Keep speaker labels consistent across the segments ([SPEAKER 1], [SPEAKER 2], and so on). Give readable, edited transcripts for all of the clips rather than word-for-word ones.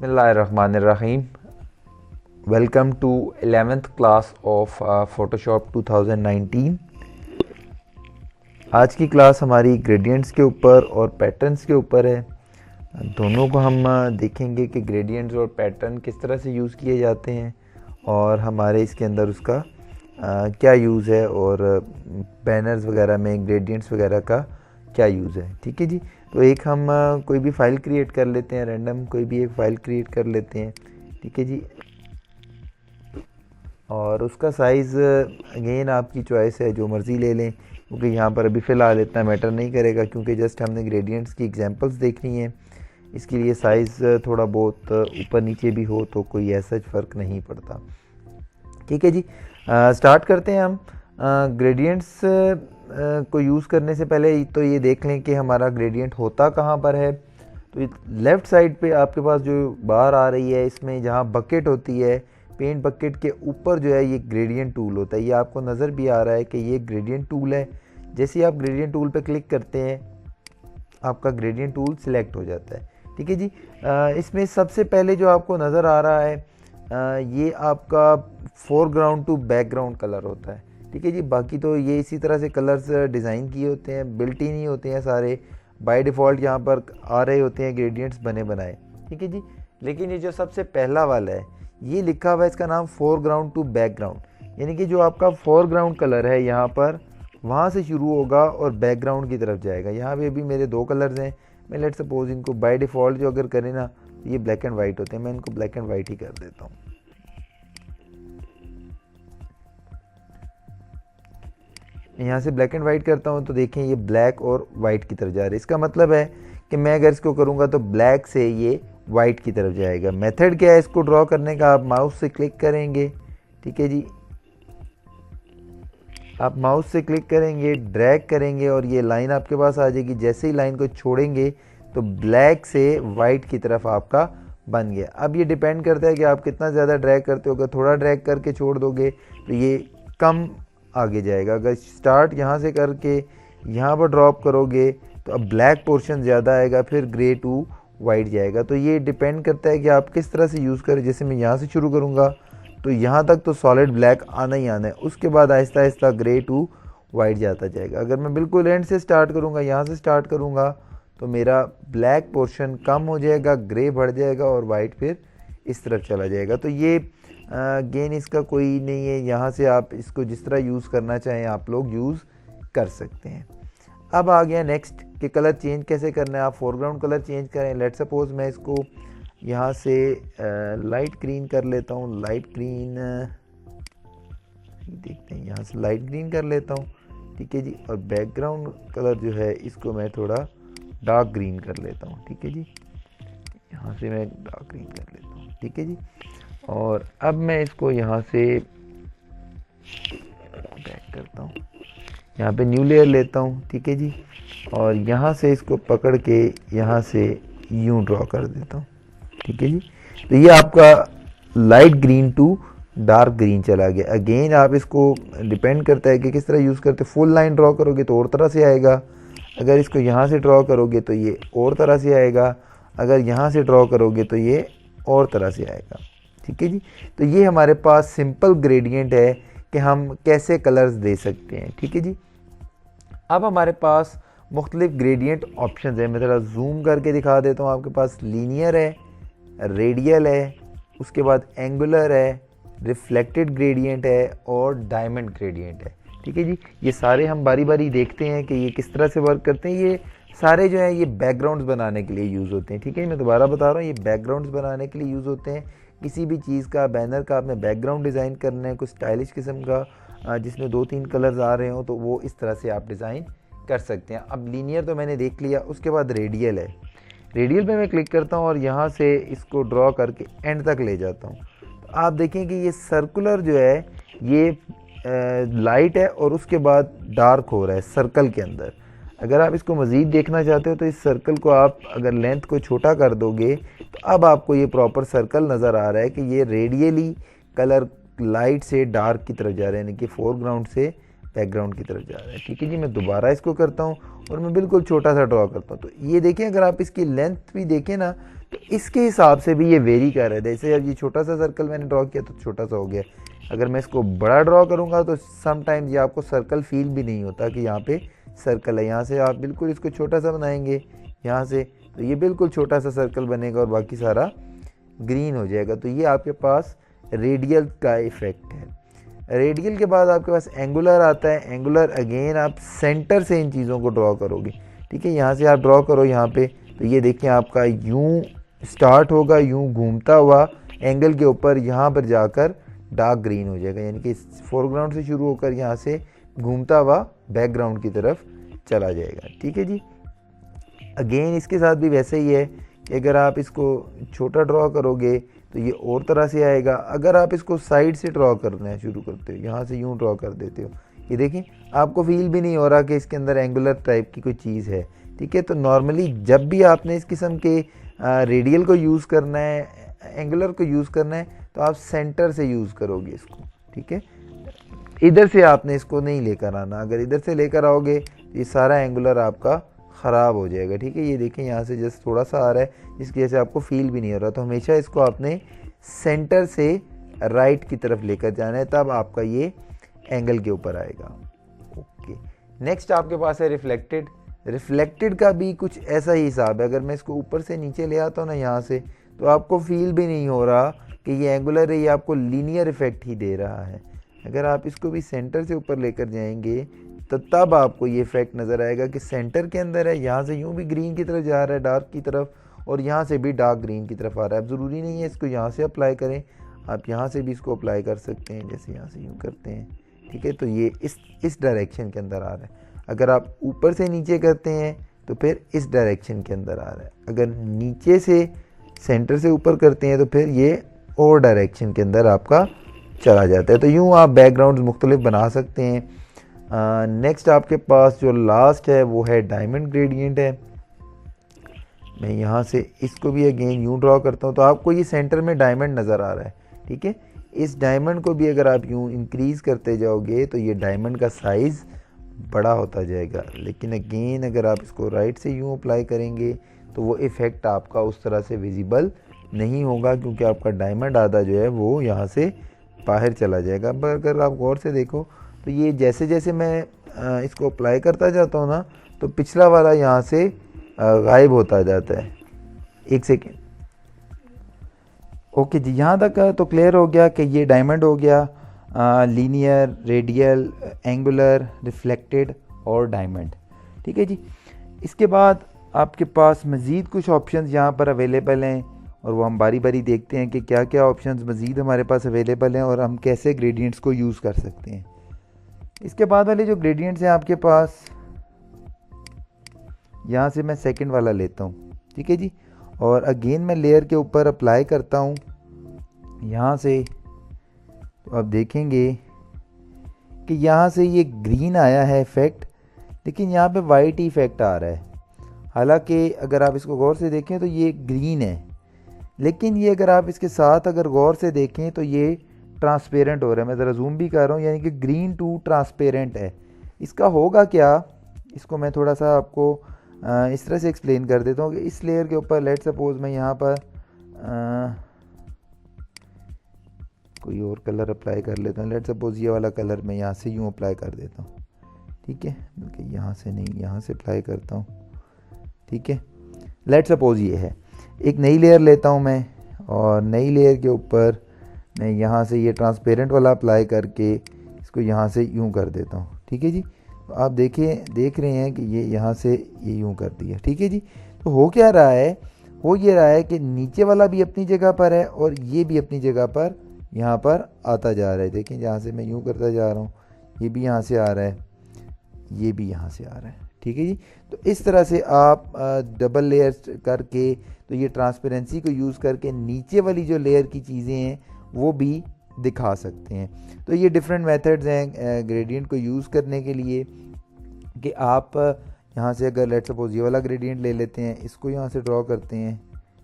[SPEAKER 1] बिस्मिल्लाहिर्रहमानिर्रहीम। Welcome to 11th class of Photoshop 2019। आज की क्लास हमारी ग्रेडियंट्स के ऊपर और पैटर्न्स के ऊपर है। दोनों को हम देखेंगे कि ग्रेडियंट्स और पैटर्न किस तरह से यूज़ किए जाते हैं और हमारे इसके अंदर उसका क्या यूज़ है और बैनर्स वगैरह में ग्रेडियंट्स वगैरह का क्या यूज़ है। ठीक है जी। तो एक हम कोई भी फ़ाइल क्रिएट कर लेते हैं, रैंडम कोई भी एक फ़ाइल क्रिएट कर लेते हैं। ठीक है जी। और उसका साइज़ अगेन आपकी चॉइस है, जो मर्ज़ी ले लें, क्योंकि यहाँ पर अभी फ़िलहाल इतना मैटर नहीं करेगा क्योंकि जस्ट हमने ग्रेडियंट्स की एग्जांपल्स देखनी है। इसके लिए साइज़ थोड़ा बहुत ऊपर नीचे भी हो तो कोई ऐसा फ़र्क नहीं पड़ता। ठीक है जी। स्टार्ट करते हैं हम। ग्रेडियंट्स को यूज़ करने से पहले तो ये देख लें कि हमारा ग्रेडियंट होता कहाँ पर है। तो लेफ़्ट साइड पे आपके पास जो बार आ रही है, इसमें जहाँ बकेट होती है, पेंट बकेट के ऊपर जो है ये ग्रेडियंट टूल होता है। ये आपको नज़र भी आ रहा है कि ये ग्रेडियंट टूल है। जैसे ही आप ग्रेडियंट टूल पे क्लिक करते हैं आपका ग्रेडियंट टूल सिलेक्ट हो जाता है। ठीक है जी। इसमें सबसे पहले जो आपको नज़र आ रहा है ये आपका फोरग्राउंड टू बैकग्राउंड कलर होता है। ठीक है जी। बाकी तो ये इसी तरह से कलर्स डिज़ाइन किए होते हैं, बिल्ट इन ही होते हैं सारे, बाय डिफ़ॉल्ट यहाँ पर आ रहे होते हैं ग्रेडियंट्स बने बनाए। ठीक है जी। लेकिन ये जो सबसे पहला वाला है ये लिखा हुआ है, इसका नाम फोरग्राउंड टू बैकग्राउंड, यानी कि जो आपका फोरग्राउंड कलर है यहाँ पर वहाँ से शुरू होगा और बैकग्राउंड की तरफ जाएगा। यहाँ पे भी मेरे दो कलर्स हैं, मैं लेट सपोज इनको बाय डिफ़ॉल्ट जो अगर करें ना ये ब्लैक एंड वाइट होते हैं, मैं इनको ब्लैक एंड वाइट ही कर देता हूँ। यहाँ से ब्लैक एंड वाइट करता हूँ तो देखें ये ब्लैक और वाइट की तरफ जा रहा है। इसका मतलब है कि मैं अगर इसको करूँगा तो ब्लैक से ये वाइट की तरफ जाएगा। मेथड क्या है इसको ड्रॉ करने का, आप माउस से क्लिक करेंगे। ठीक है जी। आप माउस से क्लिक करेंगे, ड्रैग करेंगे और ये लाइन आपके पास आ जाएगी। जैसे ही लाइन को छोड़ेंगे तो ब्लैक से वाइट की तरफ आपका बन गया। अब ये डिपेंड करता है कि आप कितना ज़्यादा ड्रैग करते हो। अगर थोड़ा ड्रैग करके छोड़ दोगे तो ये कम आगे जाएगा। अगर स्टार्ट यहाँ से करके यहाँ पर ड्रॉप करोगे तो अब ब्लैक पोर्शन ज़्यादा आएगा, फिर ग्रे टू वाइट जाएगा। तो ये डिपेंड करता है कि आप किस तरह से यूज़ करें। जैसे मैं यहाँ से शुरू करूँगा तो यहाँ तक तो सॉलिड ब्लैक आना ही आना है, उसके बाद Aahista Aahista grey to white जाता जाएगा। अगर मैं बिल्कुल एंड से स्टार्ट करूँगा, यहाँ से स्टार्ट करूँगा तो मेरा ब्लैक पोर्शन कम हो जाएगा, ग्रे बढ़ जाएगा और वाइट फिर इस तरफ चला जाएगा। तो ये गेन इसका कोई नहीं है, यहाँ से आप इसको जिस तरह यूज़ करना चाहें आप लोग यूज़ कर सकते हैं। अब आ गया नेक्स्ट कि कलर चेंज कैसे करना है। आप फोरग्राउंड कलर चेंज करें। लेट सपोज मैं इसको यहाँ से लाइट ग्रीन कर लेता हूँ। लाइट ग्रीन देखते हैं, यहाँ से लाइट ग्रीन कर लेता हूँ। ठीक है जी। और बैकग्राउंड कलर जो है इसको मैं थोड़ा डार्क ग्रीन कर लेता हूँ। ठीक है जी। यहाँ से मैं डार्क ग्रीन कर लेता हूँ। ठीक है जी। और अब मैं इसको यहाँ से बैक करता हूँ, यहाँ पे न्यू लेयर लेता हूँ। ठीक है जी। और यहाँ से इसको पकड़ के यहाँ से यूँ ड्रॉ कर देता हूँ। ठीक है जी। तो ये आपका light green to dark green चला गया। अगेन आप इसको डिपेंड करता है कि किस तरह यूज़ करते। फुल लाइन ड्रॉ करोगे तो और तरह से आएगा, अगर इसको यहाँ से ड्रॉ करोगे तो ये और तरह से आएगा, अगर यहाँ से ड्रॉ करोगे तो ये और तरह से आएगा। ठीक है जी। तो ये हमारे पास सिंपल ग्रेडियंट है कि हम कैसे कलर्स दे सकते हैं। ठीक है जी। अब हमारे पास मुख्तलिफ ग्रेडियंट ऑप्शन है। मैं थोड़ा जूम करके दिखा देता हूँ। आपके पास लीनियर है, रेडियल है, उसके बाद एंगुलर है, रिफ्लेक्टेड ग्रेडियंट है और डायमंड ग्रेडियंट है। ठीक है जी। ये सारे हम बारी बारी देखते हैं कि ये किस तरह से वर्क करते हैं। ये सारे जो है ये बैकग्राउंड्स बनाने के लिए यूज़ होते हैं। ठीक है। मैं दोबारा बता रहा हूँ, ये बैकग्राउंड्स बनाने के लिए यूज़ होते हैं। किसी भी चीज़ का, बैनर का आपने बैकग्राउंड डिज़ाइन करना है कुछ स्टाइलिश किस्म का, जिसमें 2-3 कलर्स आ रहे हो, तो वो इस तरह से आप डिज़ाइन कर सकते हैं। अब लीनियर तो मैंने देख लिया। उसके बाद रेडियल है। रेडियल पे मैं क्लिक करता हूँ और यहाँ से इसको ड्रॉ करके एंड तक ले जाता हूँ। तो आप देखें कि ये सर्कुलर जो है ये लाइट है और उसके बाद डार्क हो रहा है सर्कल के अंदर। अगर आप इसको मज़ीद देखना चाहते हो तो इस सर्कल को आप अगर लेंथ को छोटा कर दोगे तो अब आपको ये प्रॉपर सर्कल नज़र आ रहा है कि ये रेडियली कलर लाइट से डार्क की तरफ जा रहे हैं, यानी कि फोरग्राउंड से बैकग्राउंड की तरफ जा रहा है। ठीक है जी। मैं दोबारा इसको करता हूँ और मैं बिल्कुल छोटा सा ड्रॉ करता हूँ। तो ये देखें, अगर आप इसकी लेंथ भी देखें ना तो इसके हिसाब से भी ये वेरी कर रहा है। जैसे अब ये छोटा सा सर्कल मैंने ड्रॉ किया तो छोटा सा हो गया, अगर मैं इसको बड़ा ड्रॉ करूँगा तो समटाइम्स ये आपको सर्कल फील भी नहीं होता कि यहाँ पे सर्कल है। यहाँ से आप बिल्कुल इसको छोटा सा बनाएंगे यहाँ से, तो ये बिल्कुल छोटा सा सर्कल बनेगा और बाकी सारा ग्रीन हो जाएगा। तो ये आपके पास रेडियल का इफेक्ट है। रेडियल के बाद आपके पास एंगुलर आता है। एंगुलर अगेन आप सेंटर से इन चीज़ों को ड्रॉ करोगे, ठीक है। यहाँ से आप ड्रॉ करो यहाँ पे, तो ये देखिए आपका यूं स्टार्ट होगा, यूं घूमता हुआ एंगल के ऊपर यहाँ पर जाकर डार्क ग्रीन हो जाएगा, यानी कि फोरग्राउंड से शुरू होकर यहाँ से घूमता हुआ बैकग्राउंड की तरफ चला जाएगा, ठीक है जी। अगेन इसके साथ भी वैसे ही है कि अगर आप इसको छोटा ड्रॉ करोगे तो ये और तरह से आएगा। अगर आप इसको साइड से ड्रॉ करना शुरू करते हो, यहाँ से यूं ड्रॉ कर देते हो, ये देखिए आपको फील भी नहीं हो रहा कि इसके अंदर एंगुलर टाइप की कोई चीज़ है, ठीक है। तो नॉर्मली जब भी आपने इस किस्म के रेडियल को यूज़ करना है, एंगुलर को यूज़ करना है, तो आप सेंटर से यूज़ करोगे इसको, ठीक है। इधर से आपने इसको नहीं लेकर आना। अगर इधर से लेकर आओगे तो ये सारा एंगुलर आपका ख़राब हो जाएगा, ठीक है। ये देखें यहाँ से जस्ट थोड़ा सा आ रहा है, जिसकी वजह से आपको फील भी नहीं हो रहा। तो हमेशा इसको आपने सेंटर से राइट की तरफ लेकर जाना है, तब आपका ये एंगल के ऊपर आएगा। ओके, नेक्स्ट आपके पास है रिफ्लेक्टेड। रिफ्लेक्टेड का भी कुछ ऐसा ही हिसाब है। अगर मैं इसको ऊपर से नीचे ले आता हूँ ना यहाँ से, तो आपको फील भी नहीं हो रहा कि ये एंगुलर है, ये आपको लीनियर इफेक्ट ही दे रहा है। अगर आप इसको भी सेंटर से ऊपर लेकर जाएंगे तो तब आपको ये इफेक्ट नज़र आएगा कि सेंटर के अंदर है, यहाँ से यूँ भी ग्रीन की तरफ जा रहा है, डार्क की तरफ, और यहाँ से भी डार्क ग्रीन की तरफ आ रहा है। अब ज़रूरी नहीं है इसको यहाँ से अप्लाई करें, आप यहाँ से भी इसको अप्लाई कर सकते हैं, जैसे यहाँ से यूँ करते हैं, ठीक है। तो ये इस डायरेक्शन के अंदर आ रहा है। अगर आप ऊपर से नीचे करते हैं तो फिर इस डायरेक्शन के अंदर आ रहा है। अगर नीचे से सेंटर से ऊपर करते हैं तो फिर ये और डायरेक्शन के अंदर आपका चला जाता है। तो यूँ आप बैकग्राउंड्स मुख्तलिफ बना सकते हैं। नेक्स्ट आपके पास जो लास्ट है वो है डायमंड ग्रेडियंट है। मैं यहाँ से इसको भी अगेन यूँ ड्रॉ करता हूँ, तो आपको ये सेंटर में डायमंड नज़र आ रहा है, ठीक है। इस डायमंड को भी अगर आप यूँ इंक्रीज़ करते जाओगे तो ये डायमंड का साइज़ बड़ा होता जाएगा। लेकिन अगेन अगर आप इसको राइट से यूँ अप्लाई करेंगे तो वो इफ़ेक्ट आपका उस तरह से विजिबल नहीं होगा, क्योंकि आपका डायमंड आधा जो है वो यहाँ से बाहर चला जाएगा। पर अगर आप गौर से देखो तो ये जैसे जैसे मैं इसको अप्लाई करता जाता हूँ ना, तो पिछला वाला यहाँ से गायब होता जाता है। एक सेकेंड, ओके जी, यहाँ तक तो क्लियर हो गया कि ये डायमंड हो गया, लीनियर, रेडियल, एंगुलर, रिफ्लेक्टेड और डायमंड, ठीक है जी। इसके बाद आपके पास मज़ीद कुछ ऑप्शंस यहाँ पर अवेलेबल हैं, और वो हम बारी बारी देखते हैं कि क्या क्या ऑप्शंस मज़ीद हमारे पास अवेलेबल हैं और हम कैसे ग्रेडियंट्स को यूज़ कर सकते हैं। इसके बाद वाले जो ग्रेडियंट्स हैं आपके पास, यहाँ से मैं सेकंड वाला लेता हूँ, ठीक है जी, और अगेन मैं लेयर के ऊपर अप्लाई करता हूँ यहाँ से। तो आप देखेंगे कि यहाँ से ये ग्रीन आया है इफ़ेक्ट, लेकिन यहाँ पे वाइट ही इफ़ेक्ट आ रहा है। हालांकि अगर आप इसको गौर से देखें तो ये ग्रीन है, लेकिन ये अगर आप इसके साथ अगर गौर से देखें तो ये ट्रांसपेरेंट हो रहा है। मैं ज़रा जूम भी कर रहा हूँ, यानी कि ग्रीन टू ट्रांसपेरेंट है। इसका होगा क्या, इसको मैं थोड़ा सा आपको इस तरह से एक्सप्लेन कर देता हूँ कि इस लेयर के ऊपर लेट सपोज मैं यहाँ पर कोई और कलर अप्लाई कर लेता हूँ। लेट सपोज ये वाला कलर मैं यहाँ से यूँ अप्लाई कर देता हूँ, ठीक है, बल्कि यहाँ से नहीं, यहाँ से अप्लाई करता हूँ, ठीक है। लेट सपोज ये है, एक नई लेयर लेता हूँ मैं, और नई लेयर के ऊपर मैं यहाँ से ये ट्रांसपेरेंट वाला अप्लाई करके इसको यहाँ से यूँ कर देता हूँ, ठीक है जी। तो आप देख रहे हैं कि ये यहाँ से ये यूँ कर दिया, ठीक है जी। तो हो क्या रहा है, हो ये रहा है कि नीचे वाला भी अपनी जगह पर है और ये भी अपनी जगह पर यहाँ पर आता जा रहा है। देखें जहाँ से मैं यूँ करता जा रहा हूँ, ये भी यहाँ से आ रहा है, ये भी यहाँ से आ रहा है, ठीक है जी। तो इस तरह से आप डबल लेयर्स करके, तो ये ट्रांसपेरेंसी को यूज़ करके नीचे वाली जो लेयर की चीज़ें हैं वो भी दिखा सकते हैं। तो ये डिफरेंट मेथड्स हैं ग्रेडियंट को यूज़ करने के लिए, कि आप यहाँ से अगर लेट सपोज ये वाला ग्रेडियंट ले लेते हैं, इसको यहाँ से ड्रॉ करते हैं,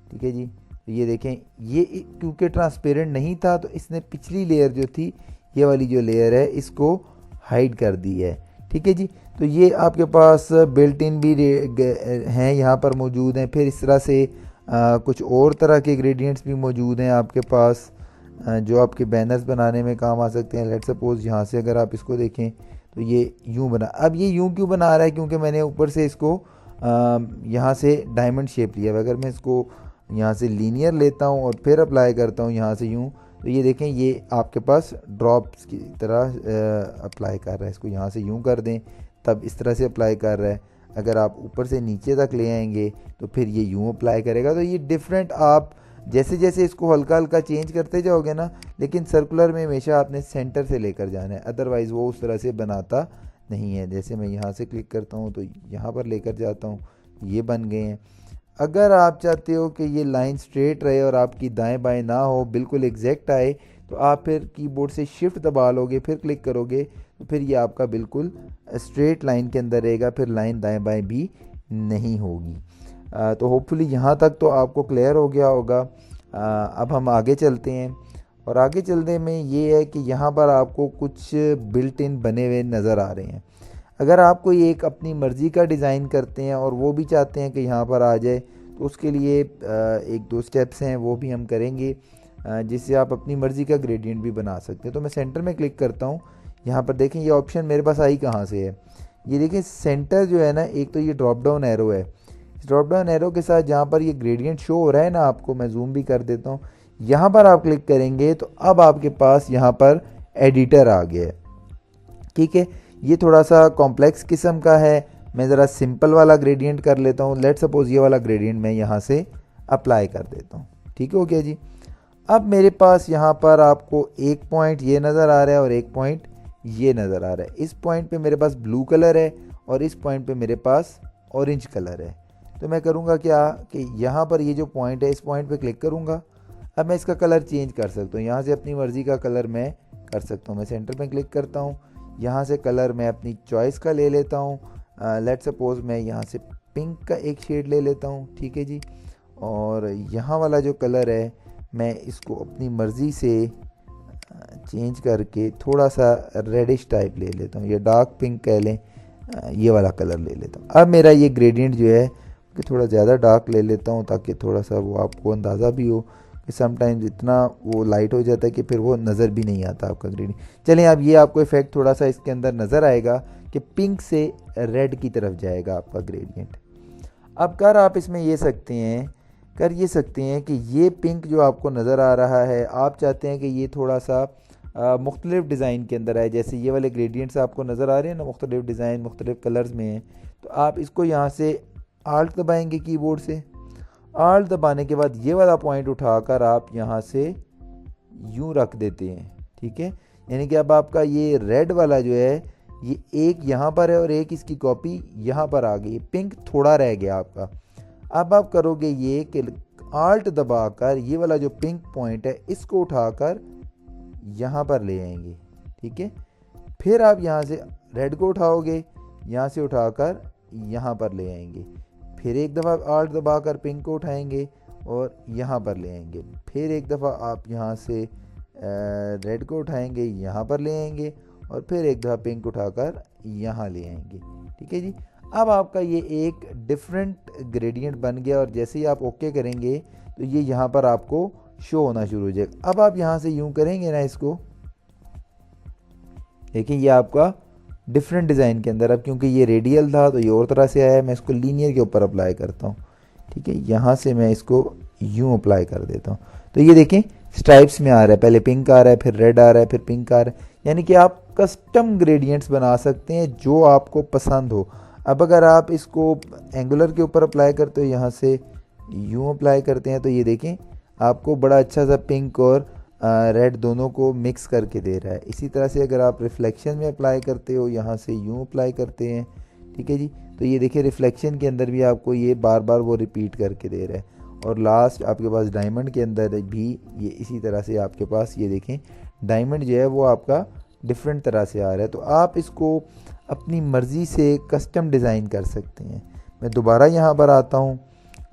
[SPEAKER 1] ठीक है जी। तो ये देखें, ये क्योंकि ट्रांसपेरेंट नहीं था तो इसने पिछली लेयर जो थी, ये वाली जो लेयर है, इसको हाइड कर दी है, ठीक है जी। तो ये आपके पास बिल्ट इन भी हैं यहाँ पर मौजूद हैं। फिर इस तरह से कुछ और तरह के ग्रेडियंट्स भी मौजूद हैं आपके पास जो आपके बैनर्स बनाने में काम आ सकते हैं। लेट सपोज यहाँ से अगर आप इसको देखें तो ये यूँ बना। अब ये यूँ क्यों बना रहा है, क्योंकि मैंने ऊपर से इसको यहाँ से डायमंड शेप लिया है। अगर मैं इसको यहाँ से लीनियर लेता हूँ और फिर अप्लाई करता हूँ यहाँ से यूँ, तो ये देखें ये आपके पास ड्रॉप्स की तरह अप्लाई कर रहा है। इसको यहाँ से यूँ कर दें तब इस तरह से अप्लाई कर रहा है। अगर आप ऊपर से नीचे तक ले आएंगे तो फिर ये यूँ अप्लाई करेगा। तो ये डिफरेंट, आप जैसे जैसे इसको हल्का हल्का चेंज करते जाओगे ना, लेकिन सर्कुलर में हमेशा आपने सेंटर से लेकर जाना है, अदरवाइज़ वो उस तरह से बनाता नहीं है। जैसे मैं यहाँ से क्लिक करता हूँ तो यहाँ पर लेकर जाता हूँ, ये बन गए हैं। अगर आप चाहते हो कि ये लाइन स्ट्रेट रहे और आपकी दाएं बाएं ना हो, बिल्कुल एग्जैक्ट आए, तो आप फिर कीबोर्ड से शिफ्ट दबा लोगे, फिर क्लिक करोगे तो फिर ये आपका बिल्कुल स्ट्रेट लाइन के अंदर रहेगा, फिर लाइन दाएं बाएं भी नहीं होगी। तो होपफुली यहाँ तक तो आपको क्लियर हो गया होगा। अब हम आगे चलते हैं, और आगे चलने में ये है कि यहाँ पर आपको कुछ बिल्ट इन बने हुए नज़र आ रहे हैं। अगर आप कोई एक अपनी मर्ज़ी का डिज़ाइन करते हैं और वो भी चाहते हैं कि यहाँ पर आ जाए, तो उसके लिए एक दो स्टेप्स हैं, वो भी हम करेंगे जिससे आप अपनी मर्ज़ी का ग्रेडियंट भी बना सकते हैं। तो मैं सेंटर में क्लिक करता हूँ। यहाँ पर देखें ये ऑप्शन मेरे पास आई कहाँ से है, ये देखें सेंटर जो है ना, एक तो ये ड्रॉप डाउन एरो है। इस ड्रॉप डाउन एरो के साथ जहाँ पर ये ग्रेडियंट शो हो रहा है ना आपको, मैं जूम भी कर देता हूँ, यहाँ पर आप क्लिक करेंगे तो अब आपके पास यहाँ पर एडिटर आ गया है। ठीक है, ये थोड़ा सा कॉम्प्लेक्स किस्म का है। मैं ज़रा सिंपल वाला ग्रेडियंट कर लेता हूँ। लेट सपोज ये वाला ग्रेडियंट मैं यहाँ से अप्लाई कर देता हूँ। ठीक हो गया जी। अब मेरे पास यहाँ पर आपको एक पॉइंट ये नज़र आ रहा है और एक पॉइंट ये नज़र आ रहा है। इस पॉइंट पे मेरे पास ब्लू कलर है और इस पॉइंट पे मेरे पास ऑरेंज कलर है। तो मैं करूँगा क्या कि यहाँ पर ये जो पॉइंट है, इस पॉइंट पे क्लिक करूँगा। अब मैं इसका कलर चेंज कर सकता हूँ, यहाँ से अपनी मर्ज़ी का कलर मैं कर सकता हूँ। मैं सेंटर में क्लिक करता हूँ, यहाँ से कलर मैं अपनी चॉइस का ले लेता हूँ। लेट सपोज मैं यहाँ से पिंक का एक शेड ले लेता हूँ। ठीक है जी। और यहाँ वाला जो कलर है मैं इसको अपनी मर्ज़ी से चेंज करके थोड़ा सा रेडिश टाइप ले लेता हूँ, या डार्क पिंक कह लें, ये वाला कलर ले लेता हूँ। अब मेरा ये ग्रेडियंट जो है कि थोड़ा ज़्यादा डार्क ले लेता हूँ ताकि थोड़ा सा वो आपको अंदाज़ा भी हो कि समटाइम्स इतना वो लाइट हो जाता है कि फिर वो नज़र भी नहीं आता आपका ग्रेडियंट। चलें, अब ये आपको इफेक्ट थोड़ा सा इसके अंदर नज़र आएगा कि पिंक से रेड की तरफ जाएगा आपका ग्रेडियंट। अब कर आप इसमें ये सकते हैं कि ये पिंक जो आपको नज़र आ रहा है, आप चाहते हैं कि ये थोड़ा सा मुख्तलिफ डिज़ाइन के अंदर आए। जैसे ये वाले ग्रेडियंट्स आपको नज़र आ रहे हैं ना, मुख्तलिफ डिज़ाइन मुख्तलिफ कलर्स में हैं, तो आप इसको यहाँ से आल्ट दबाएंगे कीबोर्ड से। आल्ट दबाने के बाद ये वाला पॉइंट उठाकर आप यहाँ से यूँ रख देते हैं। ठीक है, यानी कि अब आपका ये रेड वाला जो है ये एक यहाँ पर है और एक इसकी कॉपी यहाँ पर आ गई, पिंक थोड़ा रह गया आपका। अब आप करोगे ये कि आल्ट दबाकर ये वाला जो पिंक पॉइंट है इसको उठाकर यहाँ पर ले आएंगे। ठीक है, फिर आप यहाँ से रेड को उठाओगे, यहाँ से उठाकर यहाँ पर ले आएंगे। फिर एक दफ़ा आल्ट दबाकर पिंक को उठाएंगे और यहाँ पर ले आएंगे। फिर एक दफ़ा आप यहाँ से रेड को उठाएंगे, यहाँ पर ले आएंगे, और फिर एक दफ़ा पिंक उठाकर यहाँ ले आएंगे। ठीक है जी। अब आपका ये एक डिफरेंट ग्रेडियंट बन गया, और जैसे ही आप ओके करेंगे तो ये यहाँ पर आपको शो होना शुरू हो जाएगा। अब आप यहाँ से यूँ करेंगे ना इसको, देखिए ये आपका डिफरेंट डिज़ाइन के अंदर, अब क्योंकि ये रेडियल था तो ये और तरह से आया। मैं इसको लीनियर के ऊपर अप्लाई करता हूँ। ठीक है, यहाँ से मैं इसको यूँ अप्लाई कर देता हूँ, तो ये देखें स्ट्राइप्स में आ रहा है, पहले पिंक आ रहा है, फिर रेड आ रहा है, फिर पिंक आ रहा है। यानी कि आप कस्टम ग्रेडियंट्स बना सकते हैं जो आपको पसंद हो। अब अगर आप इसको एंगुलर के ऊपर अप्लाई करते हो, यहाँ से यूँ अप्लाई करते हैं, तो ये देखें आपको बड़ा अच्छा सा पिंक और रेड दोनों को मिक्स करके दे रहा है। इसी तरह से अगर आप रिफ्लेक्शन में अप्लाई करते हो, यहाँ से यूँ अप्लाई करते हैं। ठीक है जी, तो ये देखिए रिफ्लेक्शन के अंदर भी आपको ये बार बार वो रिपीट करके दे रहा है। और लास्ट आपके पास डायमंड के अंदर भी ये इसी तरह से आपके पास ये देखें डायमंड जो है वो आपका डिफरेंट तरह से आ रहा है। तो आप इसको अपनी मर्ज़ी से कस्टम डिज़ाइन कर सकते हैं। मैं दोबारा यहाँ पर आता हूँ,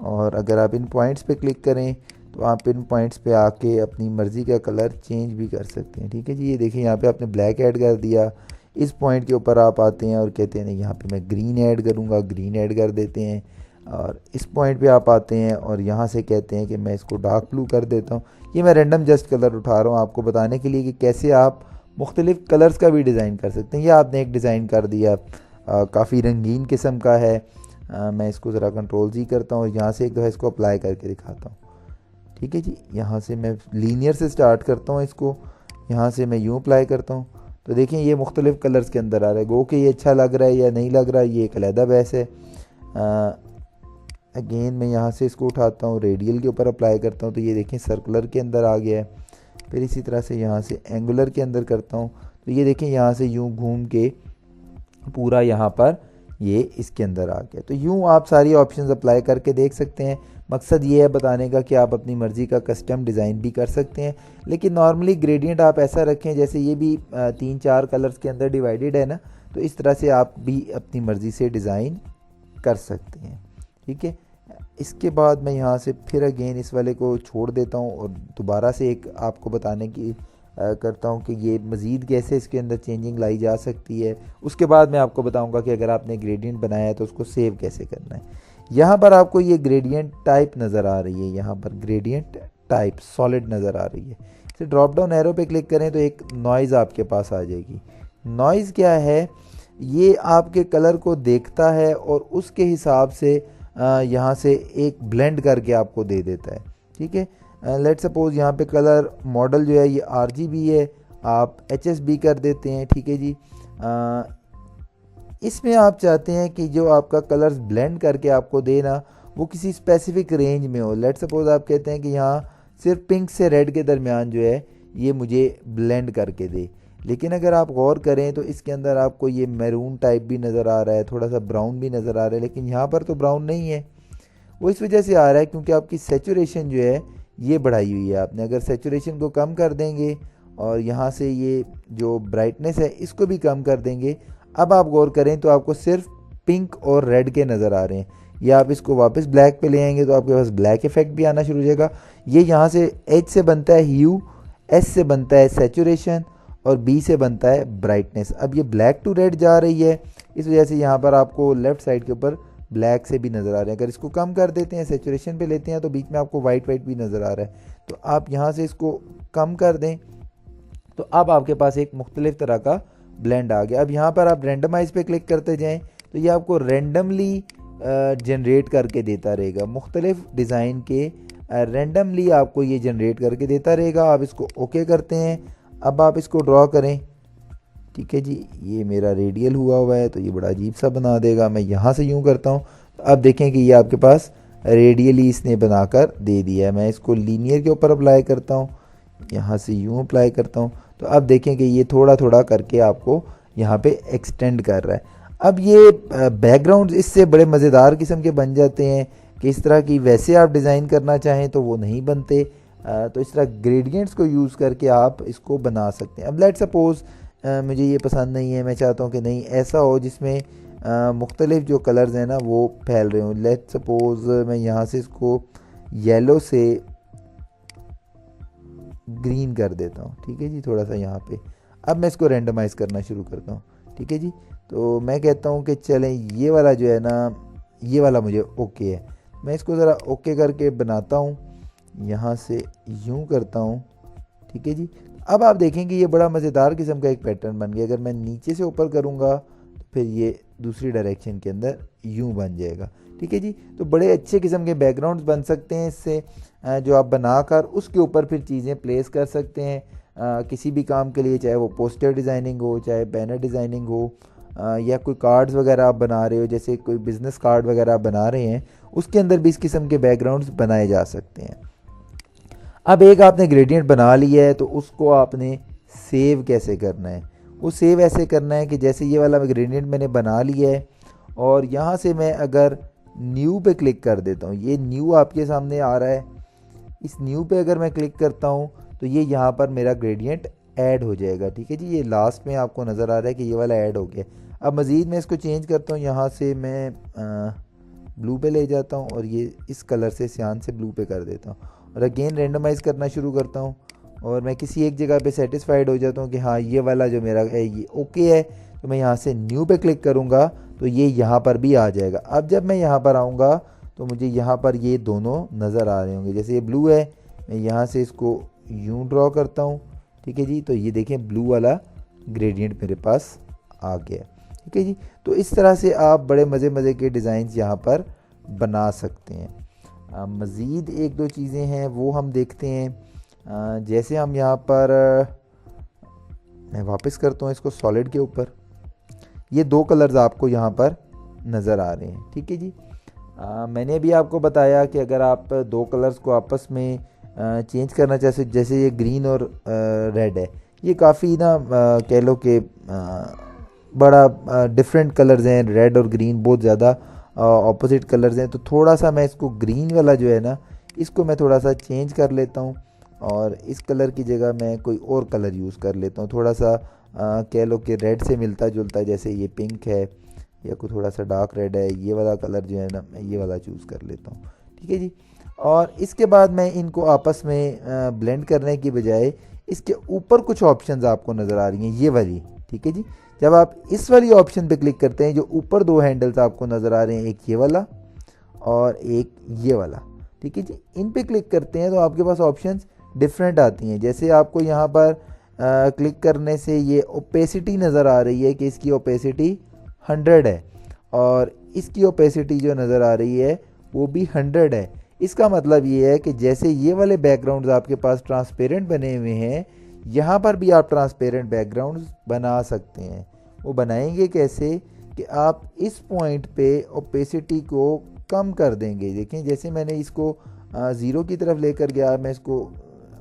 [SPEAKER 1] और अगर आप इन पॉइंट्स पे क्लिक करें तो आप इन पॉइंट्स पे आके अपनी मर्ज़ी का कलर चेंज भी कर सकते हैं। ठीक है जी, ये देखिए यहाँ पे आपने ब्लैक ऐड कर दिया। इस पॉइंट के ऊपर आप आते हैं और कहते हैं नहीं यहाँ पे मैं ग्रीन ऐड करूँगा, ग्रीन ऐड कर देते हैं। और इस पॉइंट पे आप आते हैं और यहाँ से कहते हैं कि मैं इसको डार्क ब्लू कर देता हूँ। ये मैं रैंडम जस्ट कलर उठा रहा हूँ आपको बताने के लिए कि कैसे आप मुख्तलिफ कलर्स का भी डिज़ाइन कर सकते हैं। ये आपने एक डिज़ाइन कर दिया, काफ़ी रंगीन किस्म का है। मैं इसको ज़रा कंट्रोल-Z करता हूँ और यहाँ से एक दफ़ा इसको अप्लाई करके दिखाता हूँ। ठीक है जी, यहाँ से मैं लीनियर से स्टार्ट करता हूँ इसको, यहाँ से मैं यूँ अप्लाई करता हूँ तो देखें ये मुख्तलिफ कलर्स के अंदर आ रहा है। गो कि ये अच्छा लग रहा है या नहीं लग रहा है, ये एक अलहदा बहस है। अगेन मैं यहाँ से इसको उठाता हूँ, रेडियल के ऊपर अप्लाई करता हूँ तो ये देखें सर्कुलर के अंदर आ गया है। फिर इसी तरह से यहाँ से एंगुलर के अंदर करता हूँ तो ये देखें यहाँ से यूँ घूम के पूरा यहाँ पर ये इसके अंदर आ गया। तो यूँ आप सारी ऑप्शंस अप्लाई करके देख सकते हैं। मकसद ये है बताने का कि आप अपनी मर्ज़ी का कस्टम डिज़ाइन भी कर सकते हैं, लेकिन नॉर्मली ग्रेडियंट आप ऐसा रखें जैसे ये भी 3-4 कलर्स के अंदर डिवाइडेड है ना, तो इस तरह से आप भी अपनी मर्ज़ी से डिज़ाइन कर सकते हैं। ठीक है, इसके बाद मैं यहाँ से फिर अगेन इस वाले को छोड़ देता हूँ और दोबारा से एक आपको बताने की करता हूँ कि ये मज़ीद कैसे इसके अंदर चेंजिंग लाई जा सकती है। उसके बाद मैं आपको बताऊँगा कि अगर आपने ग्रेडियंट बनाया है तो उसको सेव कैसे करना है। यहाँ पर आपको ये ग्रेडियंट टाइप नज़र आ रही है, यहाँ पर ग्रेडियंट टाइप सॉलिड नज़र आ रही है। इसे ड्रॉप डाउन एरो पे क्लिक करें तो एक नॉइज़ आपके पास आ जाएगी। नॉइज़ क्या है, ये आपके कलर को देखता है और उसके हिसाब से यहाँ से एक ब्लेंड करके आपको दे देता है। ठीक है, लेट सपोज़ यहाँ पे कलर मॉडल जो है ये RGB है, आप HSB कर देते हैं। ठीक है जी, इसमें आप चाहते हैं कि जो आपका कलर्स ब्लेंड करके आपको देना वो किसी स्पेसिफिक रेंज में हो। लेट सपोज़ आप कहते हैं कि यहाँ सिर्फ पिंक से रेड के दरमियान जो है ये मुझे ब्लेंड करके दे, लेकिन अगर आप गौर करें तो इसके अंदर आपको ये मैरून टाइप भी नज़र आ रहा है, थोड़ा सा ब्राउन भी नज़र आ रहा है, लेकिन यहाँ पर तो ब्राउन नहीं है। वो इस वजह से आ रहा है क्योंकि आपकी सेचुरेशन जो है ये बढ़ाई हुई है आपने। अगर सेचुरेशन को कम कर देंगे और यहाँ से ये जो ब्राइटनेस है इसको भी कम कर देंगे, अब आप गौर करें तो आपको सिर्फ पिंक और रेड के नज़र आ रहे हैं। या आप इसको वापस ब्लैक पे ले आएंगे तो आपके पास ब्लैक इफेक्ट भी आना शुरू हो जाएगा। ये यहाँ से H से बनता है ह्यू, S से बनता है सेचुरेशन और B से बनता है ब्राइटनेस। अब ये ब्लैक टू रेड जा रही है, इस वजह से यहाँ पर आपको लेफ़्ट साइड के ऊपर ब्लैक से भी नज़र आ रहे हैं। अगर इसको कम कर देते हैं, सेचुरेशन पे लेते हैं, तो बीच में आपको वाइट भी नज़र आ रहा है। तो आप यहाँ से इसको कम कर दें तो अब आपके पास एक मुख्तलिफ तरह का ब्लेंड आ गया। अब यहाँ पर आप रेंडमाइज पे क्लिक करते जाएं तो ये आपको रेंडमली जनरेट करके देता रहेगा। मुख्तलिफ डिज़ाइन के रेंडमली आपको ये जनरेट करके देता रहेगा। आप इसको ओके करते हैं। अब आप इसको ड्रॉ करें। ठीक है जी, ये मेरा रेडियल हुआ है तो ये बड़ा अजीब सा बना देगा। मैं यहाँ से यूँ करता हूँ तो अब देखें कि ये आपके पास रेडियली इसने बनाकर दे दिया है। मैं इसको लीनियर के ऊपर अप्लाई करता हूँ, यहाँ से यूँ अप्लाई करता हूँ तो अब देखें कि ये थोड़ा थोड़ा करके आपको यहाँ पे एक्सटेंड कर रहा है। अब ये बैकग्राउंड इससे बड़े मज़ेदार किस्म के बन जाते हैं कि इस तरह की वैसे आप डिज़ाइन करना चाहें तो वो नहीं बनते। तो इस तरह ग्रेडियंट्स को यूज़ करके आप इसको बना सकते हैं। अब लेट सपोज़ मुझे ये पसंद नहीं है, मैं चाहता हूँ कि नहीं ऐसा हो जिसमें मुख्तलिफ जो कलर्स हैं ना वो फैल रहे हों। लेट सपोज़ मैं यहाँ से इसको येलो से ग्रीन कर देता हूँ। ठीक है जी, थोड़ा सा यहाँ पे। अब मैं इसको रेंडमाइज़ करना शुरू करता हूँ। ठीक है जी, तो मैं कहता हूँ कि चलें ये वाला जो है ना, ये वाला मुझे ओके है। मैं इसको ज़रा ओके करके बनाता हूँ, यहाँ से यूँ करता हूँ। ठीक है जी, अब आप देखें कि ये बड़ा मज़ेदार किस्म का एक पैटर्न बन गया। अगर मैं नीचे से ऊपर करूँगा तो फिर ये दूसरी डायरेक्शन के अंदर यूँ बन जाएगा। ठीक है जी, तो बड़े अच्छे किस्म के बैकग्राउंड्स बन सकते हैं इससे, जो आप बनाकर उसके ऊपर फिर चीज़ें प्लेस कर सकते हैं किसी भी काम के लिए, चाहे वो पोस्टर डिज़ाइनिंग हो, चाहे बैनर डिज़ाइनिंग हो, या कोई कार्ड्स वगैरह आप बना रहे हो, जैसे कोई बिज़नेस कार्ड वगैरह आप बना रहे हैं, उसके अंदर भी इस किस्म के बैकग्राउंड्स बनाए जा सकते हैं। अब एक आपने ग्रेडियंट बना लिया है तो उसको आपने सेव कैसे करना है। वो सेव ऐसे करना है कि जैसे ये वाला ग्रेडियंट मैंने बना लिया है और यहाँ से मैं अगर न्यू पे क्लिक कर देता हूँ, ये न्यू आपके सामने आ रहा है, इस न्यू पे अगर मैं क्लिक करता हूँ तो ये यहाँ पर मेरा ग्रेडियंट ऐड हो जाएगा। ठीक है जी, ये लास्ट में आपको नज़र आ रहा है कि ये वाला ऐड हो गया। अब मज़ीद मैं इसको चेंज करता हूँ, यहाँ से मैं ब्लू पे ले जाता हूँ और ये इस कलर से सियान से ब्लू पे कर देता हूँ और अगेन रेंडमाइज़ करना शुरू करता हूँ और मैं किसी एक जगह पे सेटिस्फाइड हो जाता हूँ कि हाँ ये वाला जो मेरा है ये ओके है, तो मैं यहाँ से न्यू पे क्लिक करूँगा तो तो ये यहाँ पर भी आ जाएगा। अब जब मैं यहाँ पर आऊँगा तो मुझे यहाँ पर ये दोनों नज़र आ रहे होंगे। जैसे ये ब्लू है, मैं यहाँ से इसको यूँ ड्रॉ करता हूँ, ठीक है जी। तो ये देखें ब्लू वाला ग्रेडियंट मेरे पास आ गया, ठीक है जी। तो इस तरह से आप बड़े मज़े के डिज़ाइंस यहाँ पर बना सकते हैं। मज़ीद एक दो चीज़ें हैं वो हम देखते हैं। जैसे हम यहाँ पर मैं वापस करता हूँ इसको सॉलिड के ऊपर, ये दो कलर्स आपको यहाँ पर नज़र आ रहे हैं, ठीक है जी। मैंने भी आपको बताया कि अगर आप दो कलर्स को आपस में चेंज करना चाहते, जैसे ये ग्रीन और रेड है, ये काफ़ी ना कह लो कि बड़ा डिफरेंट कलर्स हैं, रेड और ग्रीन बहुत ज़्यादा ऑपोजिट कलर्स हैं। तो थोड़ा सा मैं इसको ग्रीन वाला जो है ना, इसको मैं थोड़ा सा चेंज कर लेता हूँ और इस कलर की जगह मैं कोई और कलर यूज़ कर लेता हूँ, थोड़ा सा कह लो कि रेड से मिलता जुलता है। जैसे ये पिंक है या कोई थोड़ा सा डार्क रेड है, ये वाला कलर जो है ना मैं ये वाला चूज़ कर लेता हूँ, ठीक है जी। और इसके बाद मैं इनको आपस में ब्लेंड करने की बजाय इसके ऊपर कुछ ऑप्शंस आपको नज़र आ रही हैं, ये वाली, ठीक है जी। जब आप इस वाली ऑप्शन पे क्लिक करते हैं, जो ऊपर दो हैंडल्स आपको नज़र आ रहे हैं, एक ये वाला और एक ये वाला, ठीक है जी। इन पे क्लिक करते हैं तो आपके पास ऑप्शंस डिफरेंट आती हैं। जैसे आपको यहाँ पर क्लिक करने से ये ओपेसिटी नज़र आ रही है कि इसकी ओपेसिटी 100 है और इसकी ओपेसिटी जो नज़र आ रही है वो भी 100 है। इसका मतलब ये है कि जैसे ये वाले बैकग्राउंड्स आपके पास ट्रांसपेरेंट बने हुए हैं, यहाँ पर भी आप ट्रांसपेरेंट बैकग्राउंड्स बना सकते हैं। वो बनाएंगे कैसे कि आप इस पॉइंट पे ओपेसिटी को कम कर देंगे। देखें जैसे मैंने इसको 0 की तरफ लेकर गया, मैं इसको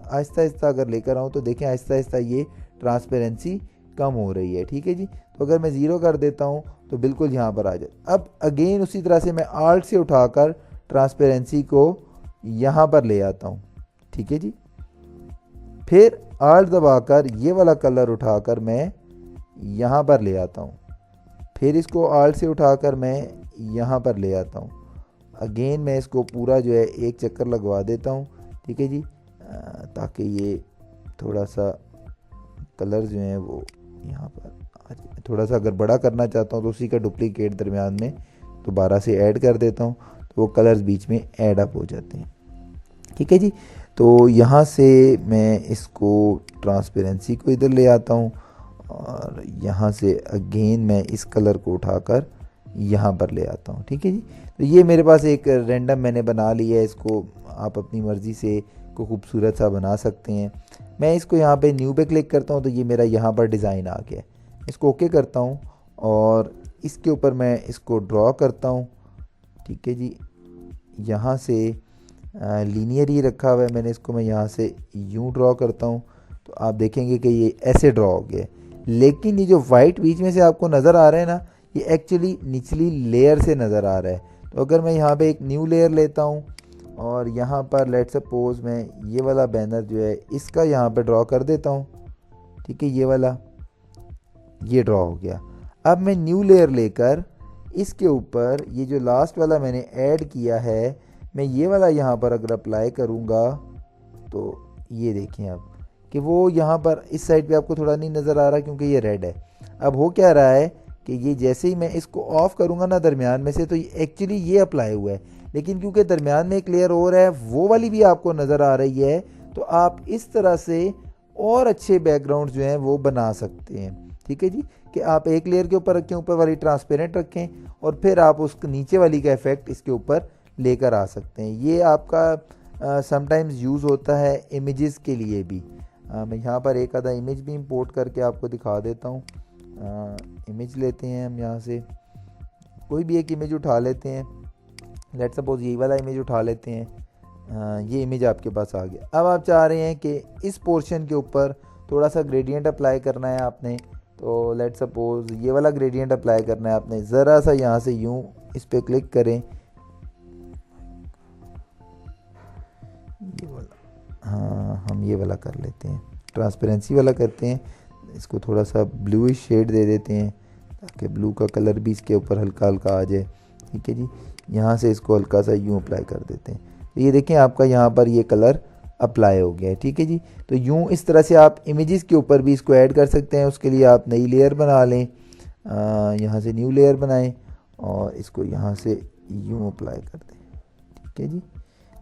[SPEAKER 1] आहिस्ता आहिस्ता अगर लेकर आऊँ तो देखें आहिस्ता आहिस्ता ये ट्रांसपेरेंसी कम हो रही है, ठीक है जी। तो अगर मैं 0 कर देता हूँ तो बिल्कुल यहाँ पर आ जाए। अब अगेन उसी तरह से मैं आल्ट से उठाकर ट्रांसपेरेंसी को यहाँ पर ले आता हूँ, ठीक है जी। फिर आल्ट दबाकर ये वाला कलर उठाकर मैं यहाँ पर ले आता हूँ, फिर इसको आल्ट से उठाकर मैं यहाँ पर ले आता हूँ। अगेन मैं इसको पूरा जो है एक चक्कर लगवा देता हूँ, ठीक है जी, ताकि ये थोड़ा सा कलर जो हैं वो यहाँ पर आ जाए। थोड़ा सा अगर बड़ा करना चाहता हूँ तो उसी का डुप्लीकेट दरमियान में दोबारा से ऐड कर देता हूँ, तो वो कलर्स बीच में ऐड अप हो जाते हैं, ठीक है जी। तो यहाँ से मैं इसको ट्रांसपेरेंसी को इधर ले आता हूँ और यहाँ से अगेन मैं इस कलर को उठाकर यहाँ पर ले आता हूँ, ठीक है जी। तो ये मेरे पास एक रैंडम मैंने बना लिया है, इसको आप अपनी मर्ज़ी से को खूबसूरत सा बना सकते हैं। मैं इसको यहाँ पे न्यू पे क्लिक करता हूँ तो ये मेरा यहाँ पर डिज़ाइन आ गया। इसको ओके करता हूँ और इसके ऊपर मैं इसको ड्रॉ करता हूँ, ठीक है जी। यहाँ से लीनियर ही रखा हुआ है मैंने इसको, मैं यहाँ से यूँ ड्रॉ करता हूँ तो आप देखेंगे कि ये ऐसे ड्रॉ हो गया। लेकिन ये जो वाइट बीच में से आपको नज़र आ रहा है ना, ये एक्चुअली निचली लेयर से नज़र आ रहा है। तो अगर मैं यहाँ पे एक न्यू लेयर लेता हूँ और यहाँ पर लेट सपोज मैं ये वाला बैनर जो है इसका यहाँ पे ड्रॉ कर देता हूँ, ठीक है, ये वाला ये ड्रॉ हो गया। अब मैं न्यू लेयर लेकर इसके ऊपर ये जो लास्ट वाला मैंने ऐड किया है, मैं ये वाला यहाँ पर अगर अप्लाई करूँगा तो ये देखें आप कि वो यहाँ पर इस साइड पे आपको थोड़ा नहीं नज़र आ रहा क्योंकि ये रेड है। अब हो क्या रहा है कि ये जैसे ही मैं इसको ऑफ़ करूँगा ना दरमियान में से, तो एक्चुअली ये अप्लाई हुआ है, लेकिन क्योंकि दरमियान में एक लेयर और है वो वाली भी आपको नज़र आ रही है। तो आप इस तरह से और अच्छे बैकग्राउंड जो हैं वो बना सकते हैं, ठीक है जी, कि आप एक लेयर के ऊपर रखें, ऊपर वाली ट्रांसपेरेंट रखें और फिर आप उस नीचे वाली का इफ़ेक्ट इसके ऊपर लेकर आ सकते हैं। ये आपका समटाइम्स यूज़ होता है इमेजेस के लिए भी। मैं यहाँ पर एक आधा इमेज भी इंपोर्ट करके आपको दिखा देता हूँ। इमेज लेते हैं हम, यहाँ से कोई भी एक इमेज उठा लेते हैं। लेट सपोज यही वाला इमेज उठा लेते हैं। ये इमेज आपके पास आ गया। अब आप चाह रहे हैं कि इस पोर्शन के ऊपर थोड़ा सा ग्रेडियंट अप्लाई करना है आपने, तो लेट सपोज ये वाला ग्रेडियंट अप्लाई करना है आपने। ज़रा सा यहाँ से यूँ इस पर क्लिक करें, ये वाला, हाँ हम ये वाला कर लेते हैं, ट्रांसपेरेंसी वाला करते हैं। इसको थोड़ा सा ब्लूइश शेड दे देते हैं ताकि ब्लू का कलर भी इसके ऊपर हल्का हल्का आ जाए, ठीक है जी। यहाँ से इसको हल्का सा यूँ अप्लाई कर देते हैं, तो ये देखें आपका यहाँ पर ये कलर अप्लाई हो गया है, ठीक है जी। तो यूँ इस तरह से आप इमेजेस के ऊपर भी इसको ऐड कर सकते हैं। उसके लिए आप नई लेयर बना लें, यहाँ से न्यू लेयर बनाएं और इसको यहाँ से यूँ अप्लाई कर दें। ठीक है जी,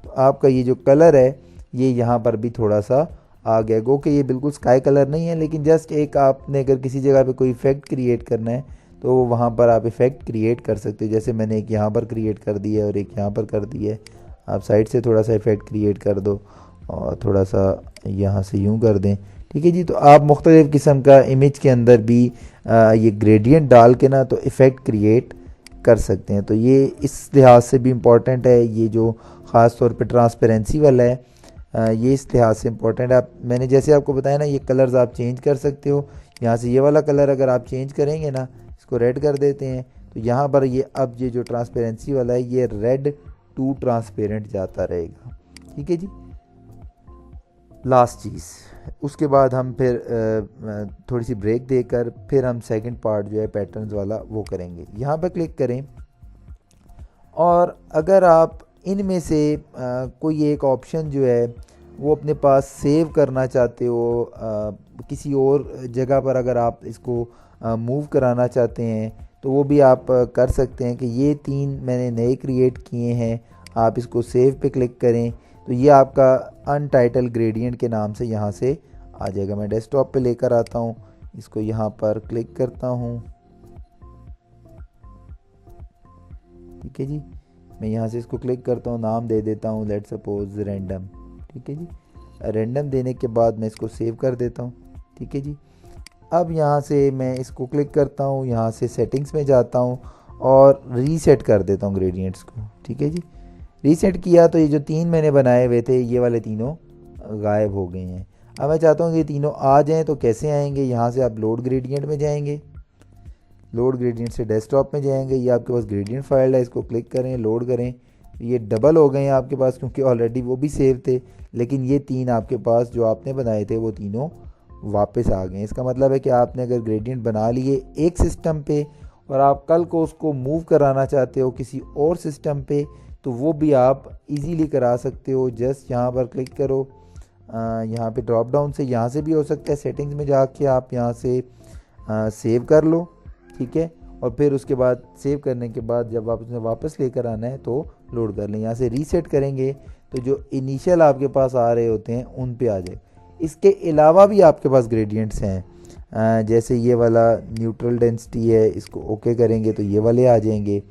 [SPEAKER 1] तो आपका ये जो कलर है ये यहाँ पर भी थोड़ा सा आ गया। गो कि ये बिल्कुल स्काई कलर नहीं है, लेकिन जस्ट एक आपने अगर किसी जगह पे कोई इफेक्ट क्रिएट करना है तो वहाँ पर आप इफेक्ट क्रिएट कर सकते हो। जैसे मैंने एक यहाँ पर क्रिएट कर दिया है और एक यहाँ पर कर दिया है। आप साइड से थोड़ा सा इफेक्ट क्रिएट कर दो और थोड़ा सा यहाँ से यूँ कर दें। ठीक है जी, तो आप मुख्तलिफ़ किस्म का इमेज के अंदर भी ये ग्रेडियंट डाल के ना तो इफ़ेक्ट क्रिएट कर सकते हैं। तो ये इस लिहाज से भी इम्पॉर्टेंट है। ये जो ख़ास तौर पे ट्रांसपेरेंसी वाला है ये इस लिहाज से इम्पॉर्टेंट है। आप मैंने जैसे आपको बताया ना, ये कलर्स आप चेंज कर सकते हो। यहाँ से ये वाला कलर अगर आप चेंज करेंगे ना, इसको रेड कर देते हैं, तो यहाँ पर ये अब ये जो ट्रांसपेरेंसी वाला है ये रेड टू ट्रांसपेरेंट जाता रहेगा। ठीक है जी, लास्ट चीज़ उसके बाद हम फिर थोड़ी सी ब्रेक देकर फिर हम सेकंड पार्ट जो है पैटर्न्स वाला वो करेंगे। यहाँ पर क्लिक करें और अगर आप इनमें से कोई एक ऑप्शन जो है वो अपने पास सेव करना चाहते हो, किसी और जगह पर अगर आप इसको मूव कराना चाहते हैं तो वो भी आप कर सकते हैं। कि ये 3 मैंने नए क्रिएट किए हैं, आप इसको सेव पे क्लिक करें तो ये आपका अनटाइटल ग्रेडियंट के नाम से यहाँ से आ जाएगा। मैं डेस्कटॉप पे लेकर आता हूँ, इसको यहाँ पर क्लिक करता हूँ। ठीक है जी, मैं यहाँ से इसको क्लिक करता हूँ, नाम दे देता हूँ लेट्स सपोज रैंडम। ठीक है जी, रैंडम देने के बाद मैं इसको सेव कर देता हूँ। ठीक है जी, अब यहाँ से मैं इसको क्लिक करता हूँ, यहाँ से सेटिंग्स में जाता हूँ और रीसेट कर देता हूँ ग्रेडियंट्स को। ठीक है जी, रीसेट किया तो ये जो 3 मैंने बनाए हुए थे ये वाले तीनों गायब हो गए हैं। अब मैं चाहता हूँ कि ये तीनों आ जाएँ, तो कैसे आएंगे? यहाँ से आप लोड ग्रेडियंट में जाएंगे, लोड ग्रेडियंट से डेस्कटॉप में जाएंगे, ये आपके पास ग्रेडियंट फाइल है, इसको क्लिक करें, लोड करें। ये डबल हो गए हैं आपके पास क्योंकि ऑलरेडी वो भी सेव थे, लेकिन ये 3 आपके पास जो आपने बनाए थे वो तीनों वापस आ गए। इसका मतलब है कि आपने अगर ग्रेडियंट बना लिए एक सिस्टम पे और आप कल को उसको मूव कराना चाहते हो किसी और सिस्टम पे, तो वो भी आप इजीली करा सकते हो। जस्ट यहाँ पर क्लिक करो, यहाँ पे ड्रॉप डाउन से यहाँ से भी हो सकता है, सेटिंग्स में जाके आप यहाँ से सेव कर लो। ठीक है, और फिर उसके बाद सेव करने के बाद जब आप उसमें वापस लेकर आना है तो लोड कर लें। यहाँ से रीसेट करेंगे तो जो इनिशियल आपके पास आ रहे होते हैं उन पे आ जाए। इसके अलावा भी आपके पास ग्रेडियंट्स हैं, जैसे ये वाला न्यूट्रल डेंसिटी है, इसको ओके करेंगे तो ये वाले आ जाएंगे।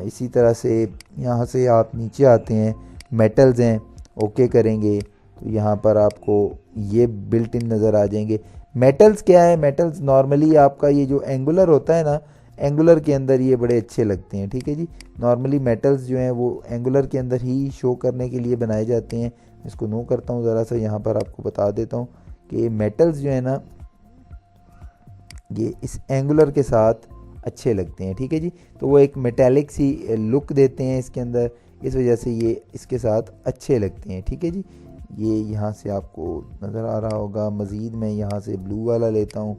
[SPEAKER 1] इसी तरह से यहाँ से आप नीचे आते हैं, मेटल्स हैं, ओके करेंगे तो यहाँ पर आपको ये बिल्ट इन नज़र आ जाएंगे। मेटल्स क्या है? मेटल्स नॉर्मली आपका ये जो एंगुलर होता है ना, एंगुलर के अंदर ये बड़े अच्छे लगते हैं। ठीक है जी, नॉर्मली मेटल्स जो हैं वो एंगुलर के अंदर ही शो करने के लिए बनाए जाते हैं। इसको नो करता हूँ ज़रा सा, यहाँ पर आपको बता देता हूँ कि मेटल्स जो है ना ये इस एंगुलर के साथ अच्छे लगते हैं। ठीक है जी, तो वो एक मेटेलिक सी लुक देते हैं इसके अंदर, इस वजह से ये इसके साथ अच्छे लगते हैं। ठीक है जी, ये यहाँ से आपको नज़र आ रहा होगा। मज़ीद मैं यहाँ से ब्लू वाला लेता हूँ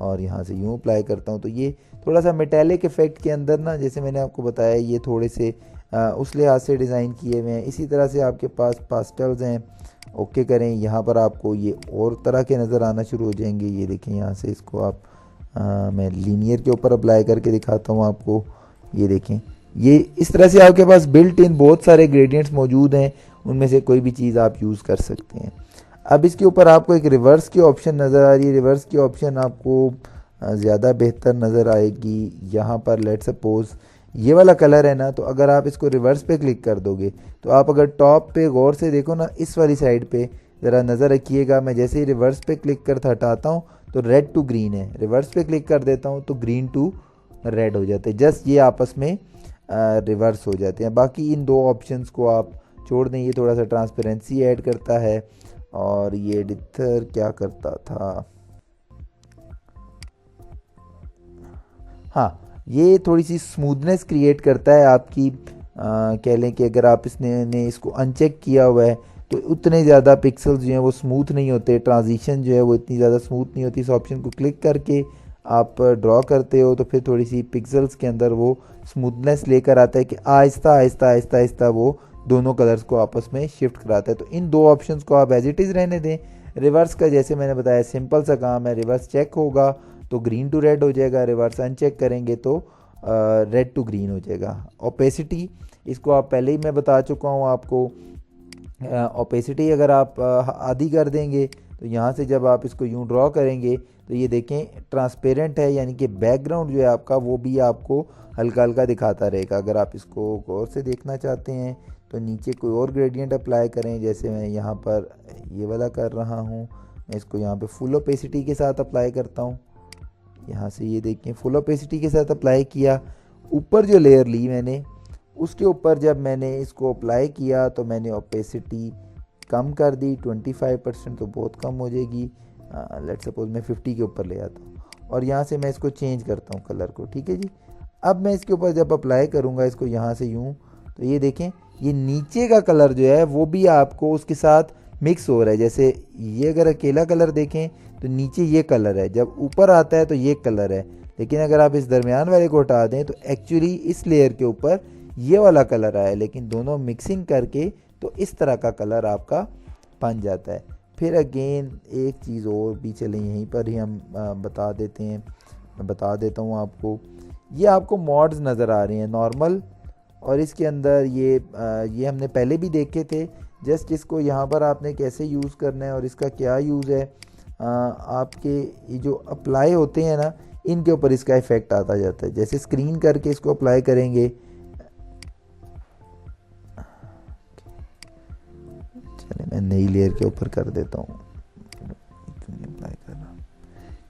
[SPEAKER 1] और यहाँ से यूँ अप्लाई करता हूँ, तो ये थोड़ा सा मेटेलिक इफ़ेक्ट के अंदर ना, जैसे मैंने आपको बताया, ये थोड़े से उस लिहाज से डिज़ाइन किए हुए हैं। इसी तरह से आपके पास पास्टल्स हैं, ओके करें, यहाँ पर आपको ये और तरह के नज़र आना शुरू हो जाएंगे। ये देखें, यहाँ से इसको आप मैं लीनियर के ऊपर अप्लाई करके दिखाता हूँ आपको। ये देखें, ये इस तरह से आपके पास बिल्ट इन बहुत सारे ग्रेडियंट्स मौजूद हैं, उनमें से कोई भी चीज़ आप यूज़ कर सकते हैं। अब इसके ऊपर आपको एक रिवर्स की ऑप्शन नज़र आ रही है। रिवर्स की ऑप्शन आपको ज़्यादा बेहतर नज़र आएगी। यहाँ पर लेट सपोज ये वाला कलर है ना, तो अगर आप इसको रिवर्स पे क्लिक कर दोगे तो आप अगर टॉप पे गौर से देखो ना, इस वाली साइड पे ज़रा नज़र रखिएगा, मैं जैसे ही रिवर्स पे क्लिक कर हटाता हूँ तो रेड टू ग्रीन है, रिवर्स पे क्लिक कर देता हूँ तो ग्रीन टू रेड हो जाते हैं। जस्ट ये आपस में रिवर्स हो जाते हैं। बाकी इन 2 ऑप्शंस को आप छोड़ दें। ये थोड़ा सा ट्रांसपेरेंसी ऐड करता है और ये एडिटर क्या करता था, हाँ, ये थोड़ी सी स्मूथनेस क्रिएट करता है आपकी। कह लें कि अगर आप इसको अनचेक किया हुआ है तो उतने ज़्यादा पिक्सल्स जो हैं वो स्मूथ नहीं होते, ट्रांजिशन जो है वो इतनी ज़्यादा स्मूथ नहीं होती। इस ऑप्शन को क्लिक करके आप ड्रॉ करते हो तो फिर थोड़ी सी पिक्सल्स के अंदर वो स्मूथनेस लेकर आता है कि आहिस्ता आहिस्ता आहिस्ता आहिस्ता वो दोनों कलर्स को आपस में शिफ्ट कराता है। तो इन 2 ऑप्शंस को आप एज इट इज़ रहने दें। रिवर्स का जैसे मैंने बताया सिंपल सा काम है, रिवर्स चेक होगा तो ग्रीन टू रेड हो जाएगा, रिवर्स अनचेक करेंगे तो रेड टू ग्रीन हो जाएगा। ओपेसिटी इसको आप पहले ही मैं बता चुका हूँ आपको। ओपेसिटी अगर आप आधी कर देंगे तो यहाँ से जब आप इसको यूँ ड्रॉ करेंगे तो ये देखें ट्रांसपेरेंट है, यानी कि बैकग्राउंड जो है आपका वो भी आपको हल्का हल्का दिखाता रहेगा। अगर आप इसको गौर से देखना चाहते हैं तो नीचे कोई और ग्रेडियंट अप्लाई करें, जैसे मैं यहाँ पर ये वाला कर रहा हूँ। मैं इसको यहाँ पे फुल ओपेसिटी के साथ अप्लाई करता हूँ। यहाँ से ये देखें फुल ओपेसिटी के साथ अप्लाई किया। ऊपर जो लेयर ली मैंने उसके ऊपर जब मैंने इसको अप्लाई किया तो मैंने ओपेसिटी कम कर दी 25%, तो बहुत कम हो जाएगी। लेट्स सपोज मैं 50 के ऊपर ले आता हूँ और यहाँ से मैं इसको चेंज करता हूँ कलर को, ठीक है जी। अब मैं इसके ऊपर जब अप्लाई करूँगा इसको यहाँ से यूँ, तो ये देखें ये नीचे का कलर जो है वो भी आपको उसके साथ मिक्स हो रहा है। जैसे ये अगर अकेला कलर देखें तो नीचे ये कलर है, जब ऊपर आता है तो ये कलर है, लेकिन अगर आप इस दरमियान वाले को हटा दें तो एक्चुअली इस लेयर के ऊपर ये वाला कलर आया है, लेकिन दोनों मिक्सिंग करके तो इस तरह का कलर आपका बन जाता है। फिर अगेन एक चीज़ और भी, चलें यहीं पर ही हम बता देते हैं, मैं बता देता हूँ आपको। ये आपको मॉड्स नज़र आ रहे हैं नॉर्मल, और इसके अंदर ये हमने पहले भी देखे थे। जस्ट इसको यहाँ पर आपने कैसे यूज़ करना है और इसका क्या यूज़ है, आपके ये जो अप्लाई होते हैं ना इनके ऊपर इसका इफ़ेक्ट आता जाता है। जैसे स्क्रीन करके इसको अप्लाई करेंगे, चले मैं नई लेयर के ऊपर कर देता हूँ, अप्लाई करना,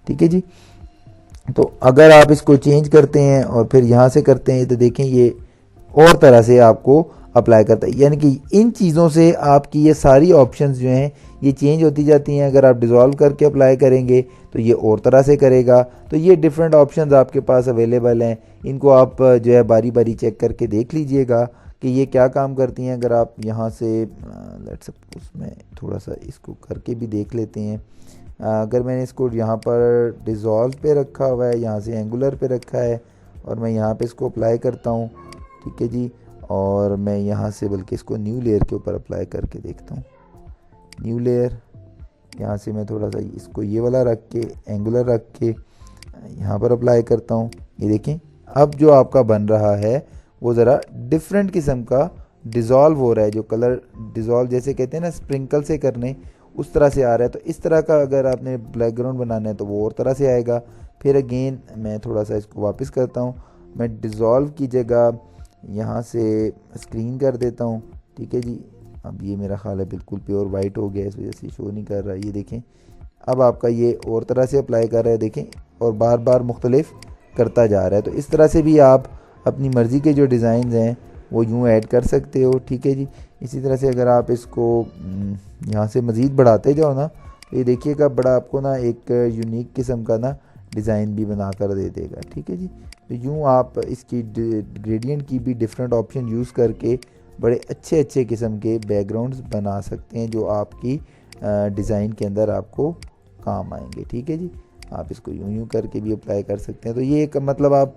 [SPEAKER 1] ठीक है जी। तो अगर आप इसको चेंज करते हैं और फिर यहाँ से करते हैं तो देखें ये और तरह से आपको अप्लाई करता है, यानी कि इन चीज़ों से आपकी ये सारी ऑप्शंस जो हैं ये चेंज होती जाती हैं। अगर आप डिज़ोल्व करके अप्लाई करेंगे तो ये और तरह से करेगा। तो ये डिफरेंट ऑप्शंस आपके पास अवेलेबल हैं, इनको आप जो है बारी बारी चेक करके देख लीजिएगा कि ये क्या काम करती हैं। अगर आप यहाँ से लेट्स सपोज मैं थोड़ा सा इसको करके भी देख लेते हैं। अगर मैंने इसको यहाँ पर डिज़ोल्व पे रखा हुआ है, यहाँ से एंगुलर पे रखा है और मैं यहाँ पे इसको अप्लाई करता हूँ, ठीक है जी। और मैं यहाँ से बल्कि इसको न्यू लेयर के ऊपर अप्लाई करके देखता हूँ। न्यू लेयर, यहाँ से मैं थोड़ा सा इसको ये वाला रख के एंगुलर रख के यहाँ पर अप्लाई करता हूँ। ये देखें अब जो आपका बन रहा है वो ज़रा डिफरेंट किस्म का डिज़ोल्व हो रहा है। जो कलर डिज़ोल्व जैसे कहते हैं ना स्प्रिंकल से करने, उस तरह से आ रहा है। तो इस तरह का अगर आपने बैकग्राउंड बनाना है तो वो और तरह से आएगा। फिर अगेन मैं थोड़ा सा इसको वापस करता हूँ, मैं डिज़ोल्व की जगह यहाँ से स्क्रीन कर देता हूँ, ठीक है जी। अब ये मेरा ख्याल है बिल्कुल प्योर वाइट हो गया, इस वजह से शो नहीं कर रहा है। ये देखें अब आपका ये और तरह से अप्लाई कर रहा है, देखें, और बार बार मुख्तलिफ करता जा रहा है। तो इस तरह से भी आप अपनी मर्ज़ी के जो डिज़ाइन हैं वो यूँ ऐड कर सकते हो, ठीक है जी। इसी तरह से अगर आप इसको यहाँ से मज़ीद बढ़ाते जाओ ना तो ये देखिएगा बड़ा आपको ना एक यूनिक किस्म का ना डिज़ाइन भी बना कर दे देगा, ठीक है जी। तो यूँ आप इसकी ग्रेडियंट की भी डिफरेंट ऑप्शन यूज़ करके बड़े अच्छे अच्छे किस्म के बैकग्राउंड्स बना सकते हैं जो आपकी डिज़ाइन के अंदर आपको काम आएंगे, ठीक है जी। आप इसको यूँ करके भी अप्लाई कर सकते हैं। तो ये एक मतलब आप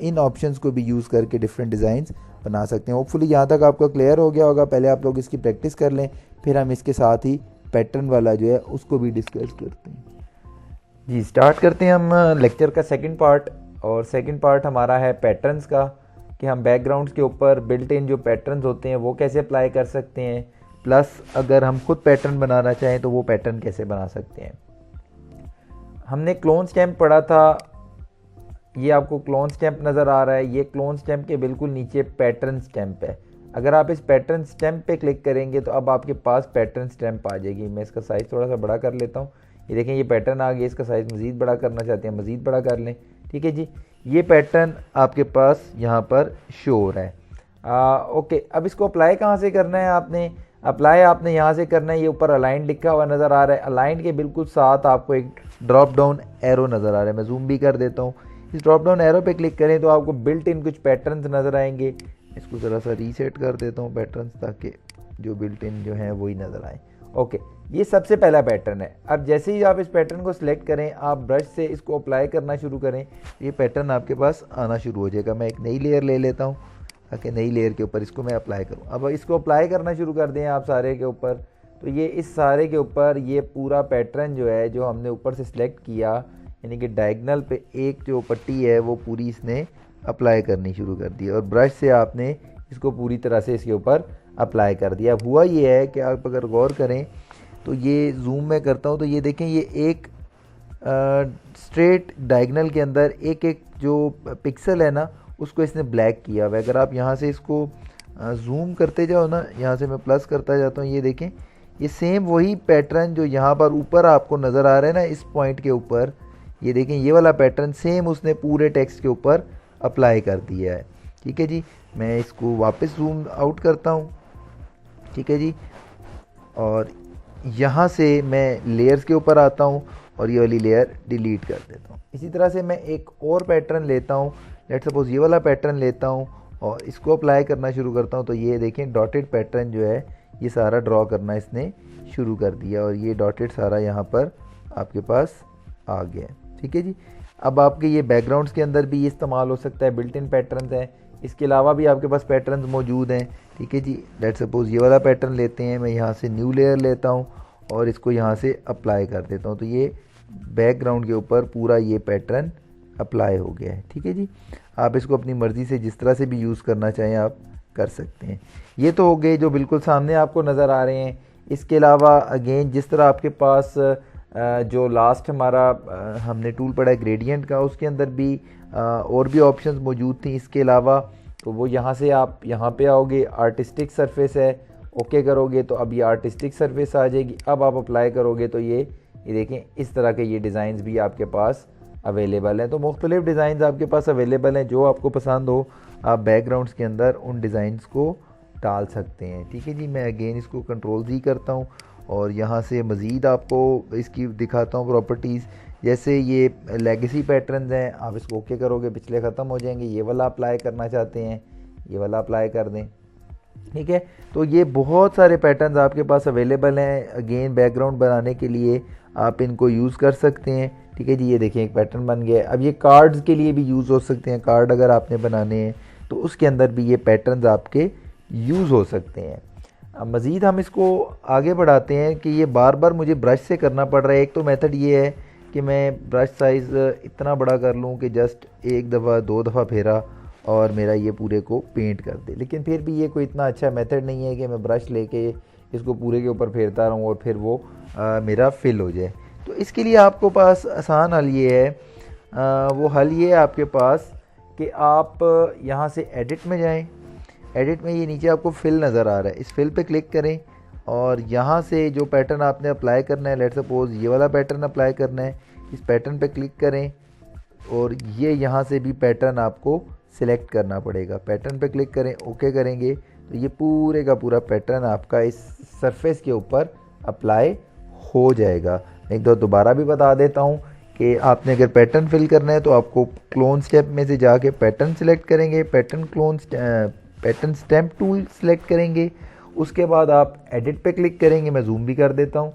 [SPEAKER 1] इन ऑप्शंस को भी यूज़ करके डिफरेंट डिज़ाइंस बना सकते हैं। होपफुली यहाँ तक आपको क्लियर हो गया होगा। पहले आप लोग इसकी प्रैक्टिस कर लें, फिर हम इसके साथ ही पैटर्न वाला जो है उसको भी डिस्कस करते हैं जी। स्टार्ट करते हैं हम लेक्चर का सेकंड पार्ट, और सेकंड पार्ट हमारा है पैटर्न्स का, कि हम बैकग्राउंड्स के ऊपर बिल्ट इन जो पैटर्न्स होते हैं वो कैसे अप्लाई कर सकते हैं, प्लस अगर हम खुद पैटर्न बनाना चाहें तो वो पैटर्न कैसे बना सकते हैं। हमने क्लोन स्टैम्प पढ़ा था, ये आपको क्लोन स्टैम्प नज़र आ रहा है, ये क्लोन स्टैम्प के बिल्कुल नीचे पैटर्न स्टैम्प है। अगर आप इस पैटर्न स्टैम्प पे क्लिक करेंगे तो अब आपके पास पैटर्न स्टैम्प आ जाएगी। मैं इसका साइज़ थोड़ा सा बड़ा कर लेता हूँ। ये देखें ये पैटर्न आ गया, इसका साइज़ मज़ीद बड़ा करना चाहते हैं मज़ीद बड़ा कर लें, ठीक है जी। ये पैटर्न आपके पास यहाँ पर शो हो रहा है। ओके, अब इसको अप्लाई कहाँ से करना है, आपने अप्लाई आपने यहाँ से करना है। ये ऊपर अलाइन लिखा हुआ नज़र आ रहा है, अलाइन के बिल्कुल साथ आपको एक ड्रॉप डाउन एरो नज़र आ रहा है। मैं जूम भी कर देता हूँ। इस ड्रॉप डाउन एरो पे क्लिक करें तो आपको बिल्ट इन कुछ पैटर्न्स नज़र आएंगे। इसको ज़रा सा रीसेट कर देता हूँ पैटर्न्स, ताकि जो बिल्ट इन जो हैं वही नज़र आए। ओके, ये सबसे पहला पैटर्न है। अब जैसे ही आप इस पैटर्न को सिलेक्ट करें, आप ब्रश से इसको अप्लाई करना शुरू करें, ये पैटर्न आपके पास आना शुरू हो जाएगा। मैं एक नई लेयर ले लेता हूँ ताकि नई लेयर के ऊपर इसको मैं अप्लाई करूँ। अब इसको अप्लाई करना शुरू कर दें आप सारे के ऊपर, तो ये इस सारे के ऊपर ये पूरा पैटर्न जो है जो हमने ऊपर से सिलेक्ट किया, यानी कि डायगनल पे एक जो पट्टी है वो पूरी इसने अप्लाई करनी शुरू कर दी और ब्रश से आपने इसको पूरी तरह से इसके ऊपर अप्लाई कर दिया। अब हुआ ये है कि आप अगर गौर करें तो ये जूम में करता हूँ तो ये देखें ये एक स्ट्रेट डायगनल के अंदर एक एक जो पिक्सल है ना उसको इसने ब्लैक किया हुआ है। अगर आप यहाँ से इसको जूम करते जाओ ना, यहाँ से मैं प्लस करता जाता हूँ, ये देखें ये सेम वही पैटर्न जो यहाँ पर ऊपर आपको नज़र आ रहा है ना इस पॉइंट के ऊपर, ये देखें ये वाला पैटर्न सेम उसने पूरे टेक्स्ट के ऊपर अप्लाई कर दिया है। ठीक है जी, मैं इसको वापस जूम आउट करता हूँ। ठीक है जी, और यहाँ से मैं लेयर्स के ऊपर आता हूँ और ये वाली लेयर डिलीट कर देता हूँ। इसी तरह से मैं एक और पैटर्न लेता हूँ, लेट्स सपोज ये वाला पैटर्न लेता हूँ और इसको अप्लाई करना शुरू करता हूँ। तो ये देखें डॉटेड पैटर्न जो है ये सारा ड्रॉ करना इसने शुरू कर दिया और ये डॉटेड सारा यहाँ पर आपके पास आ गया है। ठीक है जी, अब आपके ये बैकग्राउंड्स के अंदर भी ये इस्तेमाल हो सकता है, बिल्ट इन पैटर्न्स हैं, इसके अलावा भी आपके पास पैटर्न्स मौजूद हैं। ठीक है जी, लेट्स सपोज ये वाला पैटर्न लेते हैं, मैं यहाँ से न्यू लेयर लेता हूँ और इसको यहाँ से अप्लाई कर देता हूँ। तो ये बैकग्राउंड के ऊपर पूरा ये पैटर्न अप्लाई हो गया है। ठीक है जी, आप इसको अपनी मर्ज़ी से जिस तरह से भी यूज़ करना चाहें आप कर सकते हैं। ये तो हो गए जो बिल्कुल सामने आपको नज़र आ रहे हैं। इसके अलावा अगेन जिस तरह आपके पास जो लास्ट हमारा हमने टूल पढ़ा है ग्रेडियंट का, उसके अंदर भी और भी ऑप्शंस मौजूद थी इसके अलावा। तो वो यहाँ से आप यहाँ पे आओगे, आर्टिस्टिक सरफेस है, ओके करोगे तो अब ये आर्टिस्टिक सरफेस आ जाएगी। अब आप अप्लाई करोगे तो ये देखें इस तरह के ये डिज़ाइंस भी आपके पास अवेलेबल हैं। तो मुख्तलिफ डिज़ाइंस आपके पास अवेलेबल हैं, जो आपको पसंद हो आप बैकग्राउंड्स के अंदर उन डिज़ाइंस को डाल सकते हैं। ठीक है जी, मैं अगेन इसको कंट्रोल Z करता हूँ और यहाँ से मज़ीद आपको इसकी दिखाता हूँ प्रॉपर्टीज़। जैसे ये लेगेसी पैटर्न्स हैं, आप इसको ओके करोगे पिछले ख़त्म हो जाएंगे। ये वाला अप्लाई करना चाहते हैं, ये वाला अप्लाई कर दें। ठीक है, तो ये बहुत सारे पैटर्न्स आपके पास अवेलेबल हैं। अगेन बैकग्राउंड बनाने के लिए आप इनको यूज़ कर सकते हैं। ठीक है जी, ये देखिए एक पैटर्न बन गया है। अब ये कार्ड्स के लिए भी यूज़ हो सकते हैं, कार्ड अगर आपने बनाने हैं तो उसके अंदर भी ये पैटर्न्स आपके यूज़ हो सकते हैं। अब मज़ीद हम इसको आगे बढ़ाते हैं कि ये बार बार मुझे ब्रश से करना पड़ रहा है। एक तो मेथड ये है कि मैं ब्रश साइज़ इतना बड़ा कर लूँ कि जस्ट एक दफ़ा दो दफ़ा फेरा और मेरा ये पूरे को पेंट कर दे, लेकिन फिर भी ये कोई इतना अच्छा मेथड नहीं है कि मैं ब्रश लेके इसको पूरे के ऊपर फेरता रहूँ और फिर वो मेरा फिल हो जाए। तो इसके लिए आपको पास आसान हल ये है, वो हल ये है आपके पास कि आप यहाँ से एडिट में जाएं। एडिट में ये नीचे आपको फिल नज़र आ रहा है, इस फिल पे क्लिक करें और यहाँ से जो पैटर्न आपने अप्लाई करना है, लेट्स सपोज ये वाला पैटर्न अप्लाई करना है, इस पैटर्न पे क्लिक करें और ये यहाँ से भी पैटर्न आपको सिलेक्ट करना पड़ेगा। पैटर्न पे क्लिक करें, ओके करेंगे तो ये पूरे का पूरा पैटर्न आपका इस सरफेस के ऊपर अप्लाई हो जाएगा। एक दो दोबारा भी बता देता हूँ कि आपने अगर पैटर्न फिल करना है तो आपको क्लोन स्टेप में से जाके पैटर्न सिलेक्ट करेंगे, पैटर्न स्टैम्प टूल सिलेक्ट करेंगे, उसके बाद आप एडिट पे क्लिक करेंगे। मैं जूम भी कर देता हूँ।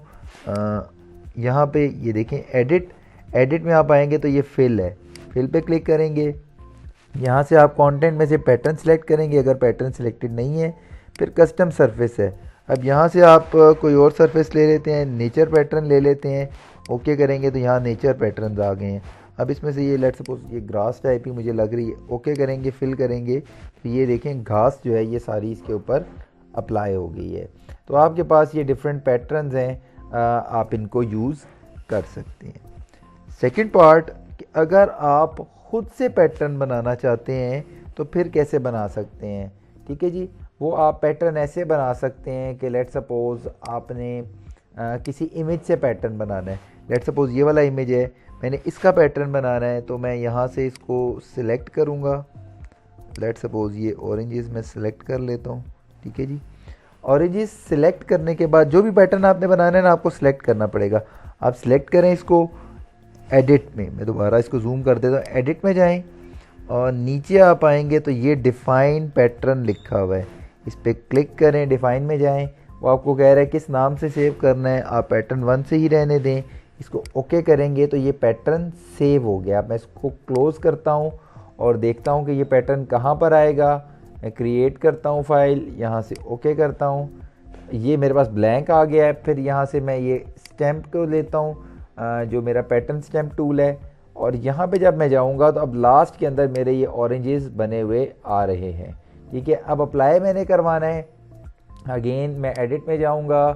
[SPEAKER 1] यहाँ पे ये देखें एडिट में आप आएंगे तो ये फिल है, फिल पे क्लिक करेंगे। यहाँ से आप कंटेंट में से पैटर्न सिलेक्ट करेंगे, अगर पैटर्न सिलेक्टेड नहीं है फिर कस्टम सरफेस है। अब यहाँ से आप कोई और सरफेस ले लेते हैं, नेचर पैटर्न ले लेते हैं, ओके करेंगे तो यहाँ नेचर पैटर्न आ गए हैं। अब इसमें से ये लेट्स सपोज ये ग्रास टाइप ही मुझे लग रही है, ओके करेंगे, फिल करेंगे तो ये देखें घास जो है ये सारी इसके ऊपर अप्लाई हो गई है। तो आपके पास ये डिफरेंट पैटर्न्स हैं, आप इनको यूज़ कर सकते हैं। सेकंड पार्ट कि अगर आप ख़ुद से पैटर्न बनाना चाहते हैं तो फिर कैसे बना सकते हैं। ठीक है जी, वो आप पैटर्न ऐसे बना सकते हैं कि लेट्स सपोज आपने किसी इमेज से पैटर्न बनाना है। लेट्स सपोज ये वाला इमेज है, मैंने इसका पैटर्न बनाना है तो मैं यहाँ से इसको सिलेक्ट करूँगा। लेट्स सपोज ये ऑरेंजेस मैं सिलेक्ट कर लेता हूँ। ठीक है जी, ऑरेंजेस सिलेक्ट करने के बाद जो भी पैटर्न आपने बनाना है ना आपको सिलेक्ट करना पड़ेगा। आप सिलेक्ट करें इसको एडिट में, मैं दोबारा इसको जूम कर देता हूँ, एडिट में जाएं और नीचे आप आएंगे तो ये डिफ़ाइन पैटर्न लिखा हुआ है, इस पर क्लिक करें, डिफ़ाइन में जाएं। वो आपको कह रहा है किस नाम से सेव करना है, आप पैटर्न 1 से ही रहने दें। इसको ओके करेंगे तो ये पैटर्न सेव हो गया। मैं इसको क्लोज़ करता हूँ और देखता हूँ कि ये पैटर्न कहाँ पर आएगा। मैं क्रिएट करता हूँ फाइल, यहाँ से ओके करता हूँ, ये मेरे पास ब्लैंक आ गया है। फिर यहाँ से मैं ये स्टैम्प को लेता हूँ जो मेरा पैटर्न स्टैम्प टूल है
[SPEAKER 2] और यहाँ पे जब मैं जाऊँगा तो अब लास्ट के अंदर मेरे ये ऑरेंजेस बने हुए आ रहे हैं। ठीक है, अब अप्लाई मैंने करवाना है। अगेन मैं एडिट में जाऊँगा,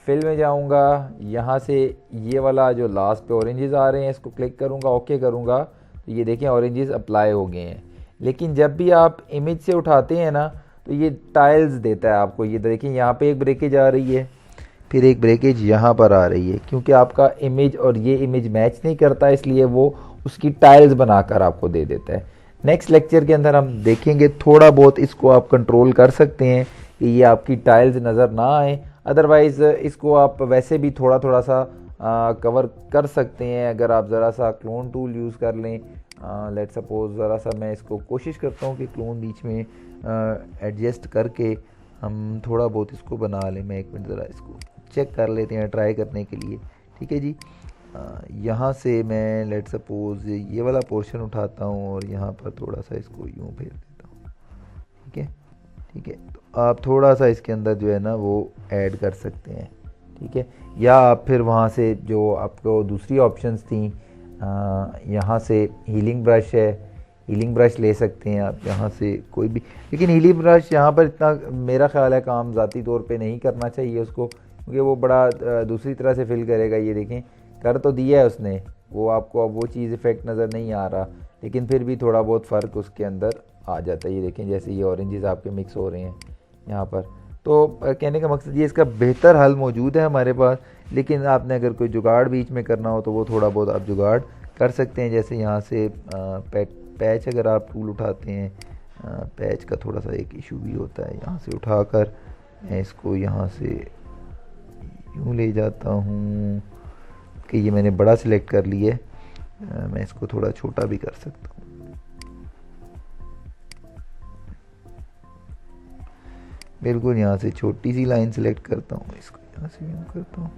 [SPEAKER 2] फिल में जाऊँगा, यहाँ से ये वाला जो लास्ट पे ऑरेंजेस आ रहे हैं इसको क्लिक करूँगा, ओके करूँगा, तो ये देखें ऑरेंजेस अप्लाई हो गए हैं। लेकिन जब भी आप इमेज से उठाते हैं ना तो ये टाइल्स देता है आपको। ये देखें यहाँ पे एक ब्रेकेज आ रही है, फिर एक ब्रेकेज यहाँ पर आ रही है, क्योंकि आपका इमेज और ये इमेज मैच नहीं करता, इसलिए वो उसकी टाइल्स बनाकर आपको दे देता है। नेक्स्ट लेक्चर के अंदर हम देखेंगे थोड़ा बहुत इसको आप कंट्रोल कर सकते हैं कि ये आपकी टाइल्स नज़र ना आए। अदरवाइज़ इसको आप वैसे भी थोड़ा थोड़ा सा कवर कर सकते हैं अगर आप ज़रा सा क्लोन टूल यूज़ कर लें। लेट सपोज ज़रा सा मैं इसको कोशिश करता हूँ कि क्लोन बीच में एडजस्ट करके हम थोड़ा बहुत इसको बना लें। मैं एक मिनट ज़रा इसको चेक कर लेते हैं ट्राई करने के लिए। ठीक है जी, यहाँ से मैं लेट सपोज ये वाला पोर्शन उठाता हूँ और यहाँ पर थोड़ा सा इसको यूँ फेर देता हूँ। ठीक है, ठीक है, तो आप थोड़ा सा इसके अंदर जो है ना वो ऐड कर सकते हैं। ठीक है, या आप फिर वहाँ से जो आपको दूसरी ऑप्शंस थी, यहाँ से हीलिंग ब्रश है, हीलिंग ब्रश ले सकते हैं आप यहाँ से कोई भी। लेकिन हीलिंग ब्रश यहाँ पर इतना मेरा ख्याल है काम ज़ाती तौर पे नहीं करना चाहिए उसको, क्योंकि वो बड़ा दूसरी तरह से फिल करेगा। ये देखें कर तो दिया है उसने, वो आपको अब वो चीज़ इफ़ेक्ट नज़र नहीं आ रहा, लेकिन फिर भी थोड़ा बहुत फ़र्क उसके अंदर आ जाता है। ये देखें जैसे ये ऑरेंजेस आपके मिक्स हो रहे हैं यहाँ पर। तो कहने का मकसद ये इसका बेहतर हल मौजूद है हमारे पास, लेकिन आपने अगर कोई जुगाड़ बीच में करना हो तो वो थोड़ा बहुत आप जुगाड़ कर सकते हैं। जैसे यहाँ से पैच अगर आप टूल उठाते हैं, पैच का थोड़ा सा एक इशू भी होता है। यहाँ से उठाकर मैं इसको यहाँ से यूँ ले जाता हूँ कि ये मैंने बड़ा सिलेक्ट कर लिया है, मैं इसको थोड़ा छोटा भी कर सकता हूँ। बिल्कुल यहाँ से छोटी सी लाइन सिलेक्ट करता हूँ, इसको यहाँ से यूँ करता हूँ,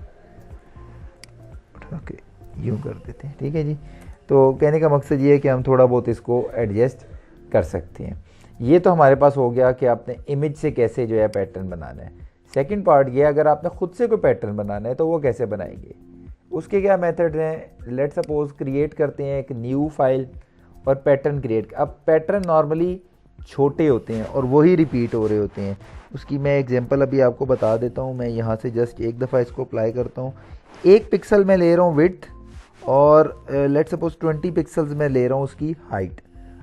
[SPEAKER 2] उठा के यूँ कर देते हैं। ठीक है जी, तो कहने का मकसद ये है कि हम थोड़ा बहुत इसको एडजस्ट कर सकते हैं। ये तो हमारे पास हो गया कि आपने इमेज से कैसे जो है पैटर्न बनाना है। सेकंड पार्ट ये, अगर आपने खुद से कोई पैटर्न बनाना है तो वो कैसे बनाएंगे, उसके क्या मेथड हैं। लेट सपोज क्रिएट करते हैं एक न्यू फाइल और पैटर्न क्रिएट। अब पैटर्न नॉर्मली छोटे होते हैं और वही रिपीट हो रहे होते हैं। उसकी मैं एग्जांपल अभी आपको बता देता हूँ। मैं यहाँ से जस्ट एक दफ़ा इसको अप्लाई करता हूँ। 1 पिक्सल मैं ले रहा हूँ विड्थ और लेट सपोज 20 पिक्सल्स मैं ले रहा हूँ उसकी हाइट।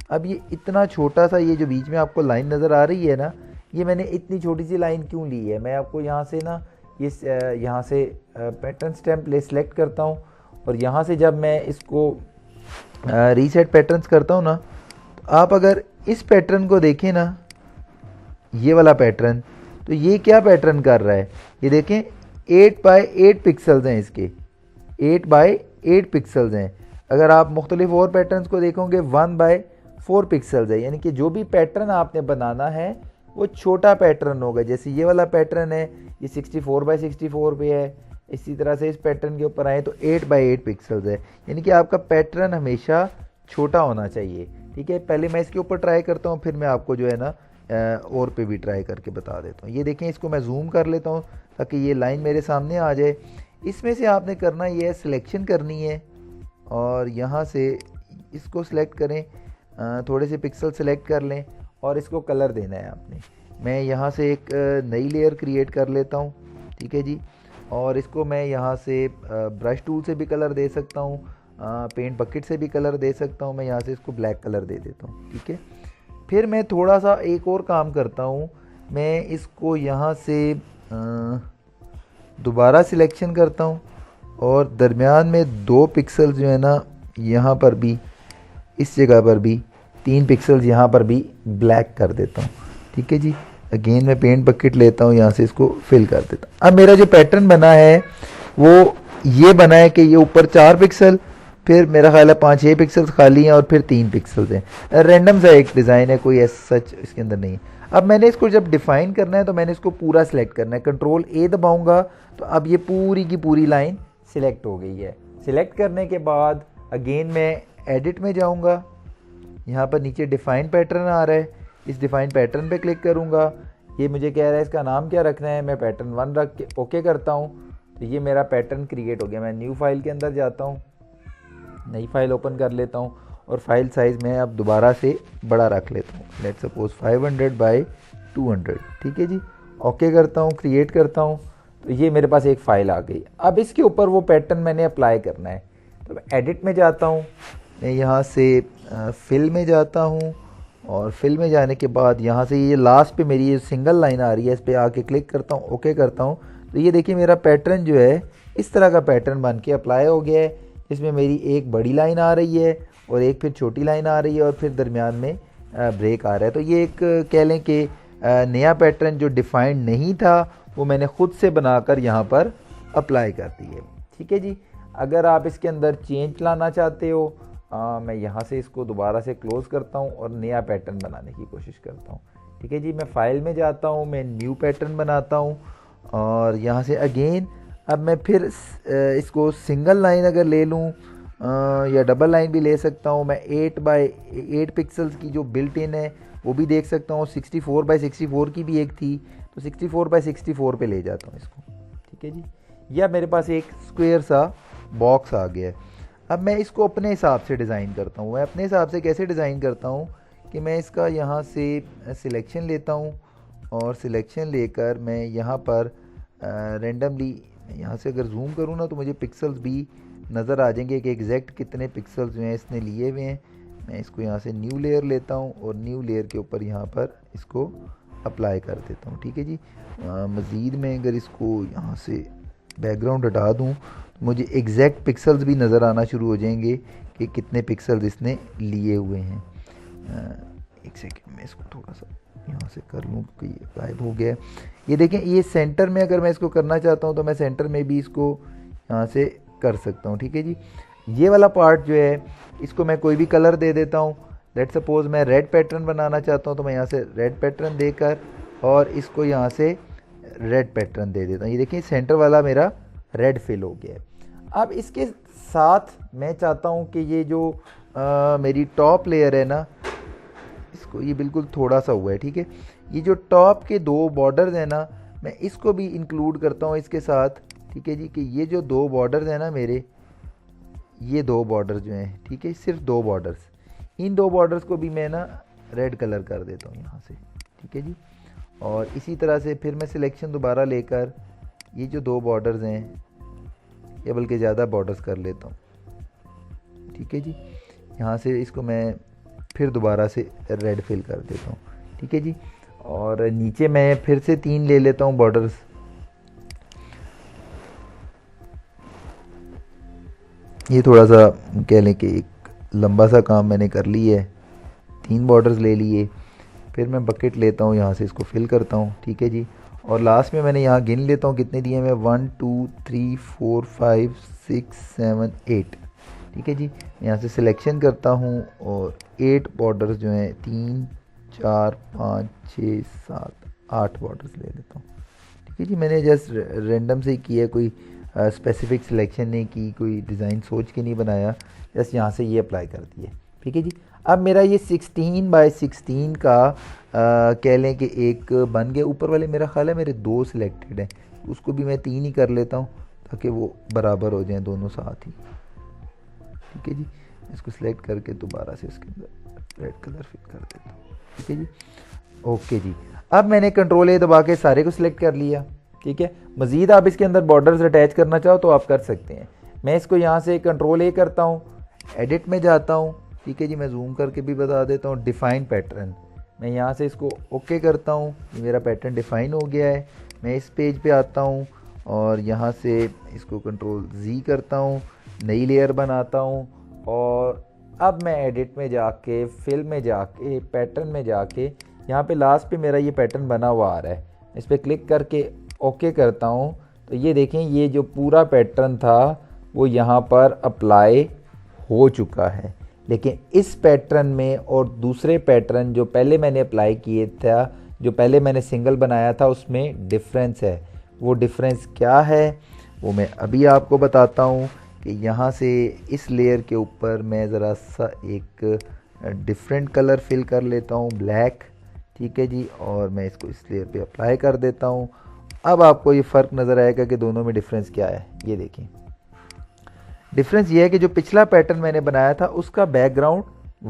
[SPEAKER 2] अब ये इतना छोटा सा ये जो बीच में आपको लाइन नज़र आ रही है ना, ये मैंने इतनी छोटी सी लाइन क्यों ली है। मैं आपको यहाँ से ना ये यहाँ से पैटर्न स्टैम्प ले सेलेक्ट करता हूँ और यहाँ से जब मैं इसको रीसेट पैटर्न्स करता हूँ ना, तो आप अगर इस पैटर्न को देखें ना, ये वाला पैटर्न, तो ये क्या पैटर्न कर रहा है, ये देखें 8 बाय 8 पिक्सल्स हैं इसके, 8 बाय 8 पिक्सल्स हैं। अगर आप मुख्तलिफ और पैटर्न्स को देखोगे 1 बाय 4 पिक्सल्स है, यानी कि जो भी पैटर्न आपने बनाना है वो छोटा पैटर्न होगा। जैसे ये वाला पैटर्न है ये 64 बाय 64 पे है, इसी तरह से इस पैटर्न के ऊपर आए तो 8 बाय 8 पिक्सल्स है, यानी कि आपका पैटर्न हमेशा छोटा होना चाहिए। ठीक है, पहले मैं इसके ऊपर ट्राई करता हूँ, फिर मैं आपको जो है ना और पे भी ट्राई करके बता देता हूँ। ये देखें, इसको मैं जूम कर लेता हूँ ताकि ये लाइन मेरे सामने आ जाए। इसमें से आपने करना ये है, सिलेक्शन करनी है और यहाँ से इसको सिलेक्ट करें, थोड़े से पिक्सल सेलेक्ट कर लें और इसको कलर देना है आपने। मैं यहाँ से एक नई लेयर क्रिएट कर लेता हूँ। ठीक है जी, और इसको मैं यहाँ से ब्रश टूल से भी कलर दे सकता हूँ, पेंट बकेट से भी कलर दे सकता हूँ। मैं यहाँ से इसको ब्लैक कलर दे देता हूँ। ठीक है, फिर मैं थोड़ा सा एक और काम करता हूँ, मैं इसको यहाँ से दोबारा सिलेक्शन करता हूँ और दरमियान में 2 पिक्सल जो है ना, यहाँ पर भी इस जगह पर भी 3 पिक्सल्स यहाँ पर भी ब्लैक कर देता हूँ। ठीक है जी, अगेन मैं पेंट बकेट लेता हूँ, यहाँ से इसको फिल कर देता हूँ। अब मेरा जो पैटर्न बना है वो ये बना है कि ये ऊपर 4 पिक्सल, फिर मेरा ख्याल है 5-6 पिक्सल्स खाली हैं और फिर 3 पिक्सल्स हैं। रैंडम सा एक डिज़ाइन है, कोई ऐसा सच इसके अंदर नहीं है। अब मैंने इसको जब डिफ़ाइन करना है तो मैंने इसको पूरा सिलेक्ट करना है, कंट्रोल ए दबाऊंगा तो अब ये पूरी की पूरी लाइन सिलेक्ट हो गई है। सिलेक्ट करने के बाद अगेन मैं एडिट में जाऊंगा, यहाँ पर नीचे डिफ़ाइन पैटर्न आ रहा है, इस डिफ़ाइन पैटर्न पे क्लिक करूँगा। ये मुझे कह रहा है इसका नाम क्या रखना है, मैं पैटर्न 1 रख के ओके करता हूँ, तो ये मेरा पैटर्न क्रिएट हो गया। मैं न्यू फाइल के अंदर जाता हूँ, नई फाइल ओपन कर लेता हूँ और फाइल साइज़ मैं अब दोबारा से बड़ा रख लेता हूँ, लेट सपोज 500 बाई 200, ठीक है जी। ओके करता हूँ, क्रिएट करता हूँ, तो ये मेरे पास एक फ़ाइल आ गई। अब इसके ऊपर वो पैटर्न मैंने अप्लाई करना है, तो मैं एडिट में जाता हूँ, मैं यहाँ से फिल में जाता हूँ और फिल में जाने के बाद यहाँ से ये लास्ट पे मेरी ये सिंगल लाइन आ रही है, इस पर आके क्लिक करता हूँ, ओके करता हूँ, तो ये देखिए मेरा पैटर्न जो है इस तरह का पैटर्न बन के अप्लाई हो गया है। इसमें मेरी एक बड़ी लाइन आ रही है और एक फिर छोटी लाइन आ रही है और फिर दरमियान में ब्रेक आ रहा है। तो ये एक कह लें कि नया पैटर्न जो डिफाइंड नहीं था वो मैंने ख़ुद से बनाकर यहाँ पर अप्लाई कर दी है, ठीक है जी। अगर आप इसके अंदर चेंज लाना चाहते हो, मैं यहाँ से इसको दोबारा से क्लोज़ करता हूँ और नया पैटर्न बनाने की कोशिश करता हूँ, ठीक है जी। मैं फ़ाइल में जाता हूँ, मैं न्यू पैटर्न बनाता हूँ और यहाँ से अगेन अब मैं फिर इसको सिंगल लाइन अगर ले लूँ या डबल लाइन भी ले सकता हूँ। मैं 8 बाई 8 पिक्सल्स की जो बिल्ट इन है वो भी देख सकता हूँ, 64 बाई 64 की भी एक थी, तो 64 बाई 64 पे ले जाता हूँ इसको, ठीक है जी। या मेरे पास एक स्क्वायर सा बॉक्स आ गया है। अब मैं इसको अपने हिसाब से डिज़ाइन करता हूँ। मैं अपने हिसाब से कैसे डिज़ाइन करता हूँ कि मैं इसका यहाँ से सिलेक्शन लेता हूँ और सिलेक्शन लेकर मैं यहाँ पर रेंडमली यहाँ से अगर जूम करूँ ना तो मुझे पिक्सल्स भी नज़र आ जाएंगे कि एग्जैक्ट कितने पिक्सल्स जो हैं इसने लिए हुए हैं। मैं इसको यहाँ से न्यू लेयर लेता हूँ और न्यू लेयर के ऊपर यहाँ पर इसको अप्लाई कर देता हूँ, ठीक है जी। मज़ीद मैं अगर इसको यहाँ से बैकग्राउंड हटा दूँ तो मुझे एग्जैक्ट पिक्सल्स भी नज़र आना शुरू हो जाएंगे कि कितने पिक्सल्स इसने लिए हुए हैं। एक सेकेंड, मैं इसको थोड़ा सा यहाँ से कर लूँ क्योंकि ये गायब हो गया है। ये देखें, ये सेंटर में अगर मैं इसको करना चाहता हूँ तो मैं सेंटर में भी इसको यहाँ से कर सकता हूँ, ठीक है जी। ये वाला पार्ट जो है इसको मैं कोई भी कलर दे देता हूँ। लेट सपोज मैं रेड पैटर्न बनाना चाहता हूँ तो मैं यहाँ से रेड पैटर्न देकर और इसको यहाँ से रेड पैटर्न दे देता हूँ। ये देखिए सेंटर वाला मेरा रेड फिल हो गया है। अब इसके साथ मैं चाहता हूँ कि ये जो मेरी टॉप लेयर है ना, इसको ये बिल्कुल थोड़ा सा हुआ है, ठीक है। ये जो टॉप के दो बॉर्डर्स हैं ना, मैं इसको भी इंक्लूड करता हूँ इसके साथ, ठीक है जी। कि ये जो दो बॉर्डर्स हैं ना मेरे, ये दो बॉर्डर्स जो हैं, ठीक है, सिर्फ दो बॉर्डर्स, इन दो बॉर्डर्स को भी मैं ना रेड कलर कर देता हूँ यहाँ से, ठीक है जी। और इसी तरह से फिर मैं सिलेक्शन दोबारा लेकर ये जो दो बॉर्डर्स हैं या बल्कि ज़्यादा बॉर्डर्स कर लेता हूँ, ठीक है जी। यहाँ से इसको मैं फिर दोबारा से रेड फिल कर देता हूँ, ठीक है जी। और नीचे मैं फिर से 3 ले लेता हूँ बॉर्डर्स। ये थोड़ा सा कह लें कि एक लंबा सा काम मैंने कर लिया है, 3 बॉर्डर्स ले लिए। फिर मैं बकेट लेता हूँ, यहाँ से इसको फिल करता हूँ, ठीक है जी। और लास्ट में मैंने यहाँ गिन लेता हूँ कितने दिए मैं, 1 2 3 4 5 6 7 8, ठीक है जी। यहाँ से सिलेक्शन करता हूँ और 8 बॉर्डर्स जो हैं 3 4 5 6 7 8 बॉर्डर्स ले लेता हूँ, ठीक है जी। मैंने जस्ट रैंडम से ही किया, कोई स्पेसिफिक सिलेक्शन नहीं की, कोई डिज़ाइन सोच के नहीं बनाया, जस्ट यहाँ से ये अप्लाई कर दिए, ठीक है जी। अब मेरा ये 16 बाई 16 का कह लें कि एक बन गया। ऊपर वाले मेरा ख्याल है मेरे 2 सिलेक्टेड हैं, उसको भी मैं 3 ही कर लेता हूँ ताकि वो बराबर हो जाएं दोनों साथ ही, ठीक है जी। इसको सिलेक्ट करके दोबारा से इसके अंदर रेड कलर फिट कर देता हूँ, ठीक है जी। ओके जी, अब मैंने कंट्रोल ए दबा के सारे को सिलेक्ट कर लिया, ठीक है। मज़ीद आप इसके अंदर बॉर्डर्स अटैच करना चाहो तो आप कर सकते हैं। मैं इसको यहाँ से कंट्रोल ए करता हूँ, एडिट में जाता हूँ, ठीक है जी। मैं जूम करके भी बता देता हूँ, डिफ़ाइन पैटर्न, मैं यहाँ से इसको ओके करता हूँ, मेरा पैटर्न डिफ़ाइन हो गया है। मैं इस पेज पे आता हूँ और यहाँ से इसको कंट्रोल जी करता हूँ, नई लेयर बनाता हूँ और अब मैं एडिट में जाके, फिल में जाके, पैटर्न में जाके, यहाँ पे लास्ट पे मेरा ये पैटर्न बना हुआ आ रहा है, इस पर क्लिक करके ओके करता हूँ तो ये देखें ये जो पूरा पैटर्न था वो यहाँ पर अप्लाई हो चुका है। लेकिन इस पैटर्न में और दूसरे पैटर्न जो पहले मैंने अप्लाई किए था, जो पहले मैंने सिंगल बनाया था, उसमें डिफरेंस है। वो डिफरेंस क्या है वो मैं अभी आपको बताता हूँ कि यहाँ से इस लेयर के ऊपर मैं ज़रा सा एक डिफरेंट कलर फिल कर लेता हूँ, ब्लैक, ठीक है जी। और मैं इसको इस लेयर पे अप्लाई कर देता हूँ। अब आपको ये फ़र्क नज़र आएगा कि दोनों में डिफरेंस क्या है। ये देखिए डिफरेंस ये है कि जो पिछला पैटर्न मैंने बनाया था उसका बैकग्राउंड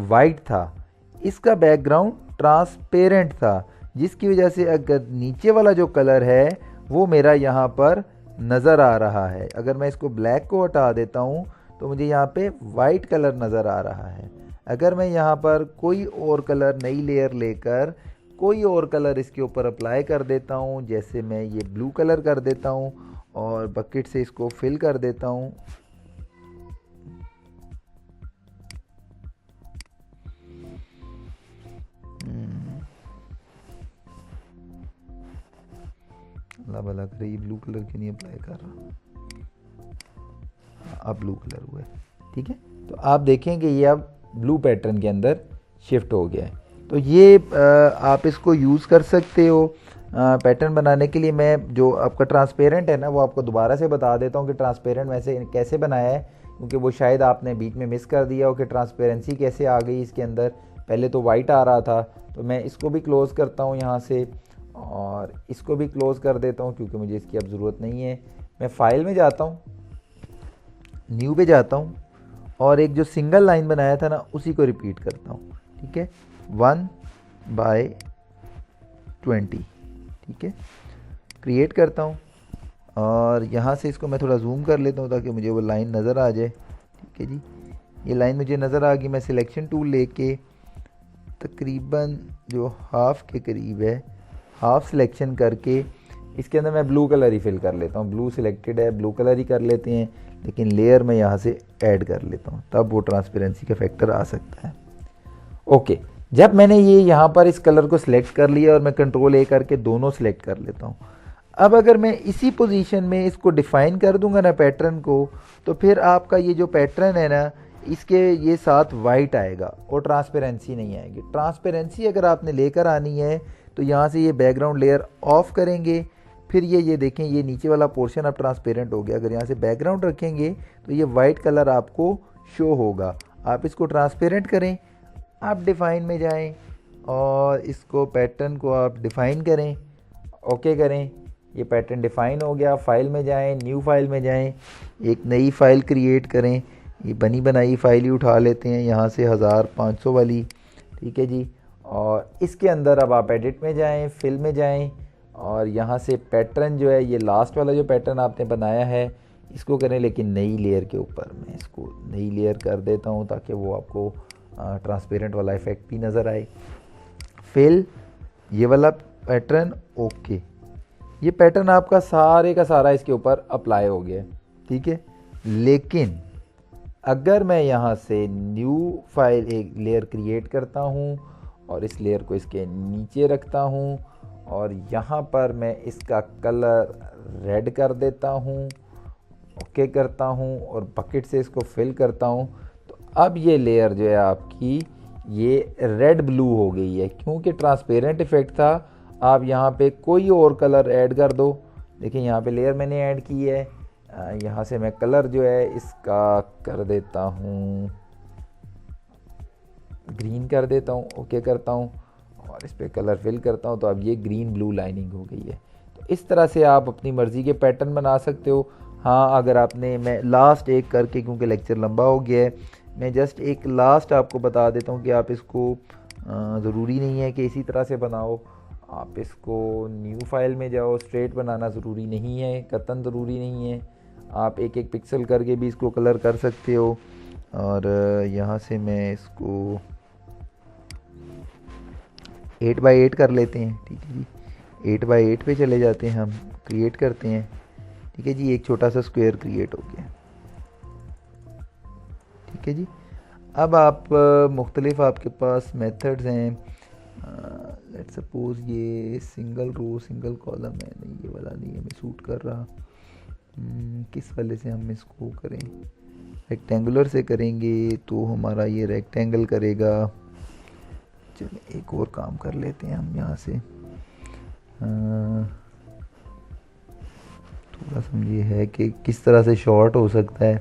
[SPEAKER 2] वाइट था, इसका बैकग्राउंड ट्रांसपेरेंट था, जिसकी वजह से अगर नीचे वाला जो कलर है वो मेरा यहाँ पर नज़र आ रहा है। अगर मैं इसको ब्लैक को हटा देता हूँ तो मुझे यहाँ पे वाइट कलर नज़र आ रहा है। अगर मैं यहाँ पर कोई और कलर, नई लेयर लेकर कोई और कलर इसके ऊपर अप्लाई कर देता हूँ, जैसे मैं ये ब्लू कलर कर देता हूँ और बकेट से इसको फिल कर देता हूँ, अल्लाह भला करे ये ब्लू कलर क्यों नहीं अप्लाई कर रहा, अब ब्लू कलर हुआ है। ठीक है, तो आप देखें कि ये अब ब्लू पैटर्न के अंदर शिफ्ट हो गया है। तो ये आप इसको यूज़ कर सकते हो पैटर्न बनाने के लिए। मैं जो आपका ट्रांसपेरेंट है ना वो आपको दोबारा से बता देता हूँ कि ट्रांसपेरेंट वैसे कैसे बनाया है, क्योंकि वो शायद आपने बीच में मिस कर दिया हो कि ट्रांसपेरेंसी कैसे आ गई इसके अंदर। पहले तो वाइट आ रहा था, तो मैं इसको भी क्लोज़ करता हूँ यहाँ से और इसको भी क्लोज़ कर देता हूँ क्योंकि मुझे इसकी अब ज़रूरत नहीं है। मैं फाइल में जाता हूँ, न्यू पे जाता हूँ और एक जो सिंगल लाइन बनाया था ना उसी को रिपीट करता हूँ। ठीक है, 1/20, ठीक है, क्रिएट करता हूँ और यहाँ से इसको मैं थोड़ा जूम कर लेता हूँ ताकि मुझे वो लाइन नज़र आ जाए। ठीक है जी, ये लाइन मुझे नज़र आ गई। मैं सिलेक्शन टूल लेके तकरीबन जो हाफ के करीब है, हाफ सिलेक्शन करके इसके अंदर मैं ब्लू कलर ही फिल कर लेता हूँ। ब्लू सिलेक्टेड है, ब्लू कलर ही कर लेते हैं, लेकिन लेयर में यहाँ से ऐड कर लेता हूँ, तब वो ट्रांसपेरेंसी का फैक्टर आ सकता है। ओके, जब मैंने ये यहाँ पर इस कलर को सिलेक्ट कर लिया और मैं कंट्रोल ए करके दोनों सिलेक्ट कर लेता हूँ। अब अगर मैं इसी पोजीशन में इसको डिफ़ाइन कर दूंगा ना पैटर्न को, तो फिर आपका ये जो पैटर्न है ना इसके ये साथ वाइट आएगा और ट्रांसपेरेंसी नहीं आएगी। ट्रांसपेरेंसी अगर आपने लेकर आनी है तो यहाँ से ये बैकग्राउंड लेयर ऑफ करेंगे, फिर ये देखें ये नीचे वाला पोर्शन अब ट्रांसपेरेंट हो गया। अगर यहाँ से बैकग्राउंड रखेंगे तो ये वाइट कलर आपको शो होगा। आप इसको ट्रांसपेरेंट करें, आप डिफ़ाइन में जाएं और इसको पैटर्न को आप डिफ़ाइन करें, ओके करें। ये पैटर्न डिफ़ाइन हो गया। फाइल में जाएं, न्यू फाइल में जाएं, एक नई फ़ाइल क्रिएट करें। ये बनी बनाई फ़ाइल ही उठा लेते हैं यहाँ से 1500 वाली। ठीक है जी, और इसके अंदर अब आप एडिट में जाएं, फिल में जाएं और यहाँ से पैटर्न जो है ये लास्ट वाला जो पैटर्न आपने बनाया है इसको करें, लेकिन नई लेयर के ऊपर। मैं इसको नई लेयर कर देता हूँ ताकि वो आपको ट्रांसपेरेंट वाला इफ़ेक्ट भी नज़र आए। फिल, ये वाला पैटर्न, ओके, ये पैटर्न आपका सारे का सारा इसके ऊपर अप्लाई हो गया। ठीक है, लेकिन अगर मैं यहाँ से न्यू फाइल एक लेयर क्रिएट करता हूँ और इस लेयर को इसके नीचे रखता हूँ और यहाँ पर मैं इसका कलर रेड कर देता हूँ, ओके करता हूँ और बकेट से इसको फिल करता हूँ, तो अब ये लेयर जो है आपकी ये रेड ब्लू हो गई है क्योंकि ट्रांसपेरेंट इफेक्ट था। आप यहाँ पे कोई और कलर ऐड कर दो। देखिए यहाँ पे लेयर मैंने ऐड की है, यहाँ से मैं कलर जो है इसका कर देता हूँ ग्रीन कर देता हूँ, ओके करता हूँ और इस पर कलर फिल करता हूँ, तो अब ये ग्रीन ब्लू लाइनिंग हो गई है। तो इस तरह से आप अपनी मर्ज़ी के पैटर्न बना सकते हो। हाँ, अगर आपने, मैं लास्ट एक करके, क्योंकि लेक्चर लंबा हो गया है, मैं जस्ट एक लास्ट आपको बता देता हूँ कि आप इसको ज़रूरी नहीं है कि इसी तरह से बनाओ। आप इसको न्यू फाइल में जाओ, स्ट्रेट बनाना ज़रूरी नहीं है, कतन ज़रूरी नहीं है। आप एक एक पिक्सल करके भी इसको कलर कर सकते हो। और यहाँ से मैं इसको 8x8 कर लेते हैं। ठीक है जी, 8x8 पे चले जाते हैं, हम क्रिएट करते हैं। ठीक है जी, एक छोटा सा स्क्वायर क्रिएट हो गया। ठीक है जी, अब आप मुख्तलिफ आपके पास मेथड्स हैं। लेट सपोज ये सिंगल रो सिंगल कॉलम है, नहीं ये वाला नहीं हमें सूट कर रहा। किस वाले से हम इसको करें? रेक्टेंगुलर से करेंगे तो हमारा ये रेक्टेंगल करेगा। चलिए एक और काम कर लेते हैं हम यहाँ से। थोड़ा सा ये है कि किस तरह से शॉर्ट हो सकता है।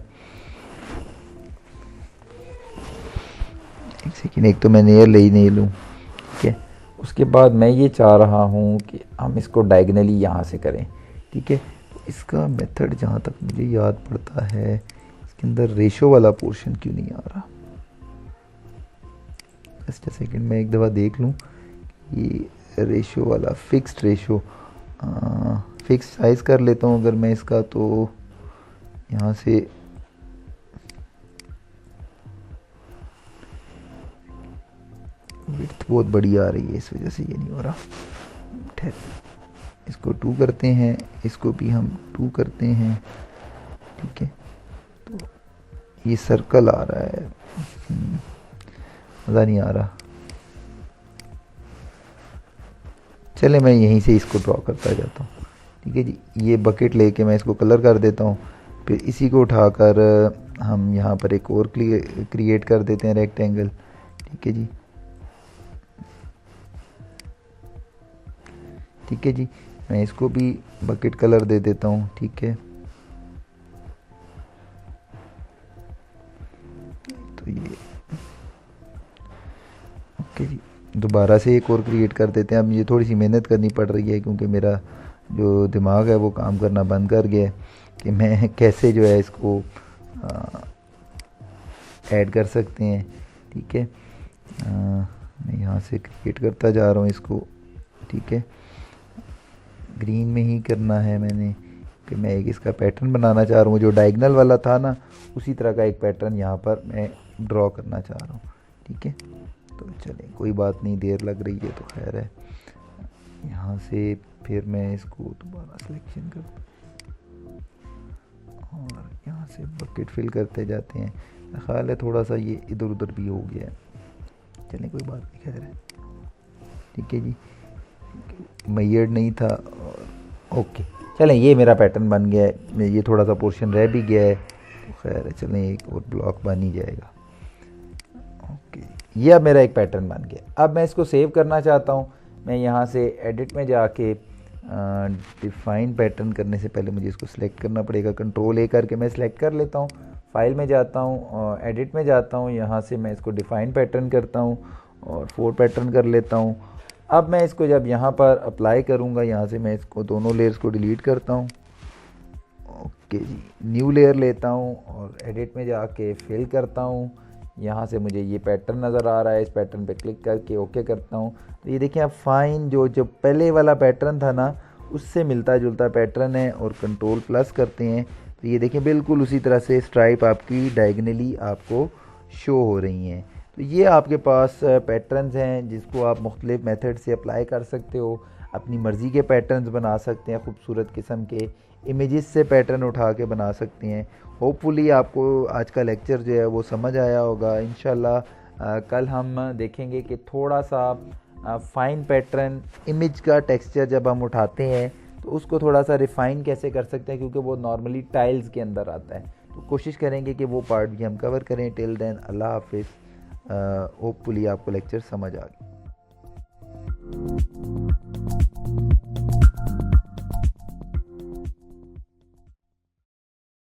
[SPEAKER 2] एक सेकेंड, एक तो मैं नेयर ले ही नहीं लूँ। ठीक है, उसके बाद मैं ये चाह रहा हूँ कि हम इसको डायगनली यहाँ से करें। ठीक है, तो इसका मेथड जहाँ तक मुझे याद पड़ता है, इसके इसके अंदर रेशो वाला पोर्शन क्यों नहीं आ रहा? जस्ट सेकंड, मैं एक दफ़ा देख लूँ। ये रेशो वाला फिक्स्ड रेशो, फिक्स साइज कर लेता हूँ अगर मैं इसका, तो यहाँ से विड्थ बहुत बड़ी आ रही है, इस वजह से ये नहीं हो रहा। ठहर, इसको 2 करते हैं, इसको भी हम 2 करते हैं, ठीक है। तो ये सर्कल आ रहा है, मज़ा नहीं आ रहा। चले मैं यहीं से इसको ड्रॉ करता जाता हूँ, ठीक है जी। ये बकेट लेके मैं इसको कलर कर देता हूँ, फिर इसी को उठाकर हम यहाँ पर एक और क्रिएट कर देते हैं रेक्टेंगल, ठीक है जी। ठीक है जी, मैं इसको भी बकेट कलर दे देता हूँ, ठीक है। तो ये ओके जी, दोबारा से एक और क्रिएट कर देते हैं। अब मुझे थोड़ी सी मेहनत करनी पड़ रही है क्योंकि मेरा जो दिमाग है वो काम करना बंद कर गया है कि मैं कैसे जो है इसको ऐड कर सकते हैं, ठीक है। मैं यहाँ से क्रिएट करता जा रहा हूँ इसको, ठीक है। ग्रीन में ही करना है मैंने कि मैं एक इसका पैटर्न बनाना चाह रहा हूँ, जो डायगोनल वाला था ना उसी तरह का एक पैटर्न यहाँ पर मैं ड्रॉ करना चाह रहा हूँ, ठीक है। तो चलें, कोई बात नहीं, देर लग रही है तो खैर है। यहाँ से फिर मैं इसको दोबारा सिलेक्शन करता हूँ और यहाँ से बकेट फिल करते जाते हैं। मेरा ख्याल है थोड़ा सा ये इधर उधर भी हो गया है, चलें कोई बात नहीं, खैर है, ठीक है जी। मैयर्ड नहीं था और ओके, चलें ये मेरा पैटर्न बन गया है। ये थोड़ा सा पोर्शन रह भी गया है तो खैर है, चलें एक और ब्लॉक बन ही जाएगा। ओके, ये अब मेरा एक पैटर्न बन गया। अब मैं इसको सेव करना चाहता हूँ। मैं यहाँ से एडिट में जाके डिफ़ाइन पैटर्न करने से पहले मुझे इसको सिलेक्ट करना पड़ेगा। कंट्रोल ए करके मैं सिलेक्ट कर लेता हूँ, फाइल में जाता हूँ, एडिट में जाता हूँ, यहाँ से मैं इसको डिफ़ाइन पैटर्न करता हूँ और 4 पैटर्न कर लेता हूँ। अब मैं इसको जब यहाँ पर अप्लाई करूँगा, यहाँ से मैं इसको दोनों लेयर्स को डिलीट करता हूँ। ओके जी, न्यू लेयर लेता हूँ और एडिट में जाके फिल करता हूँ। यहाँ से मुझे ये पैटर्न नज़र आ रहा है, इस पैटर्न पे क्लिक करके ओके करता हूँ। तो ये देखिए आप फाइन, जो पहले वाला पैटर्न था ना उससे मिलता जुलता पैटर्न है। और कंट्रोल प्लस करते हैं तो ये देखिए बिल्कुल उसी तरह से स्ट्राइप आपकी डायगनली आपको शो हो रही हैं। तो ये आपके पास पैटर्न्स हैं जिसको आप मुख्तलिफ मेथड से अप्लाई कर सकते हो, अपनी मर्ज़ी के पैटर्न्स बना सकते हैं, खूबसूरत किस्म के इमेजेस से पैटर्न उठा के बना सकते हैं। होपफुली आपको आज का लेक्चर जो है वो समझ आया होगा। इंशाल्लाह कल हम देखेंगे कि थोड़ा सा फाइन पैटर्न इमेज का टेक्सचर जब हम उठाते हैं तो उसको थोड़ा सा रिफ़ाइन कैसे कर सकते हैं, क्योंकि वो नॉर्मली टाइल्स के अंदर आता है। तो कोशिश करेंगे कि वो पार्ट भी हम कवर करें। टिल देन अल्लाह हाफिज़। होपफुली आपको लेक्चर समझ आ गया।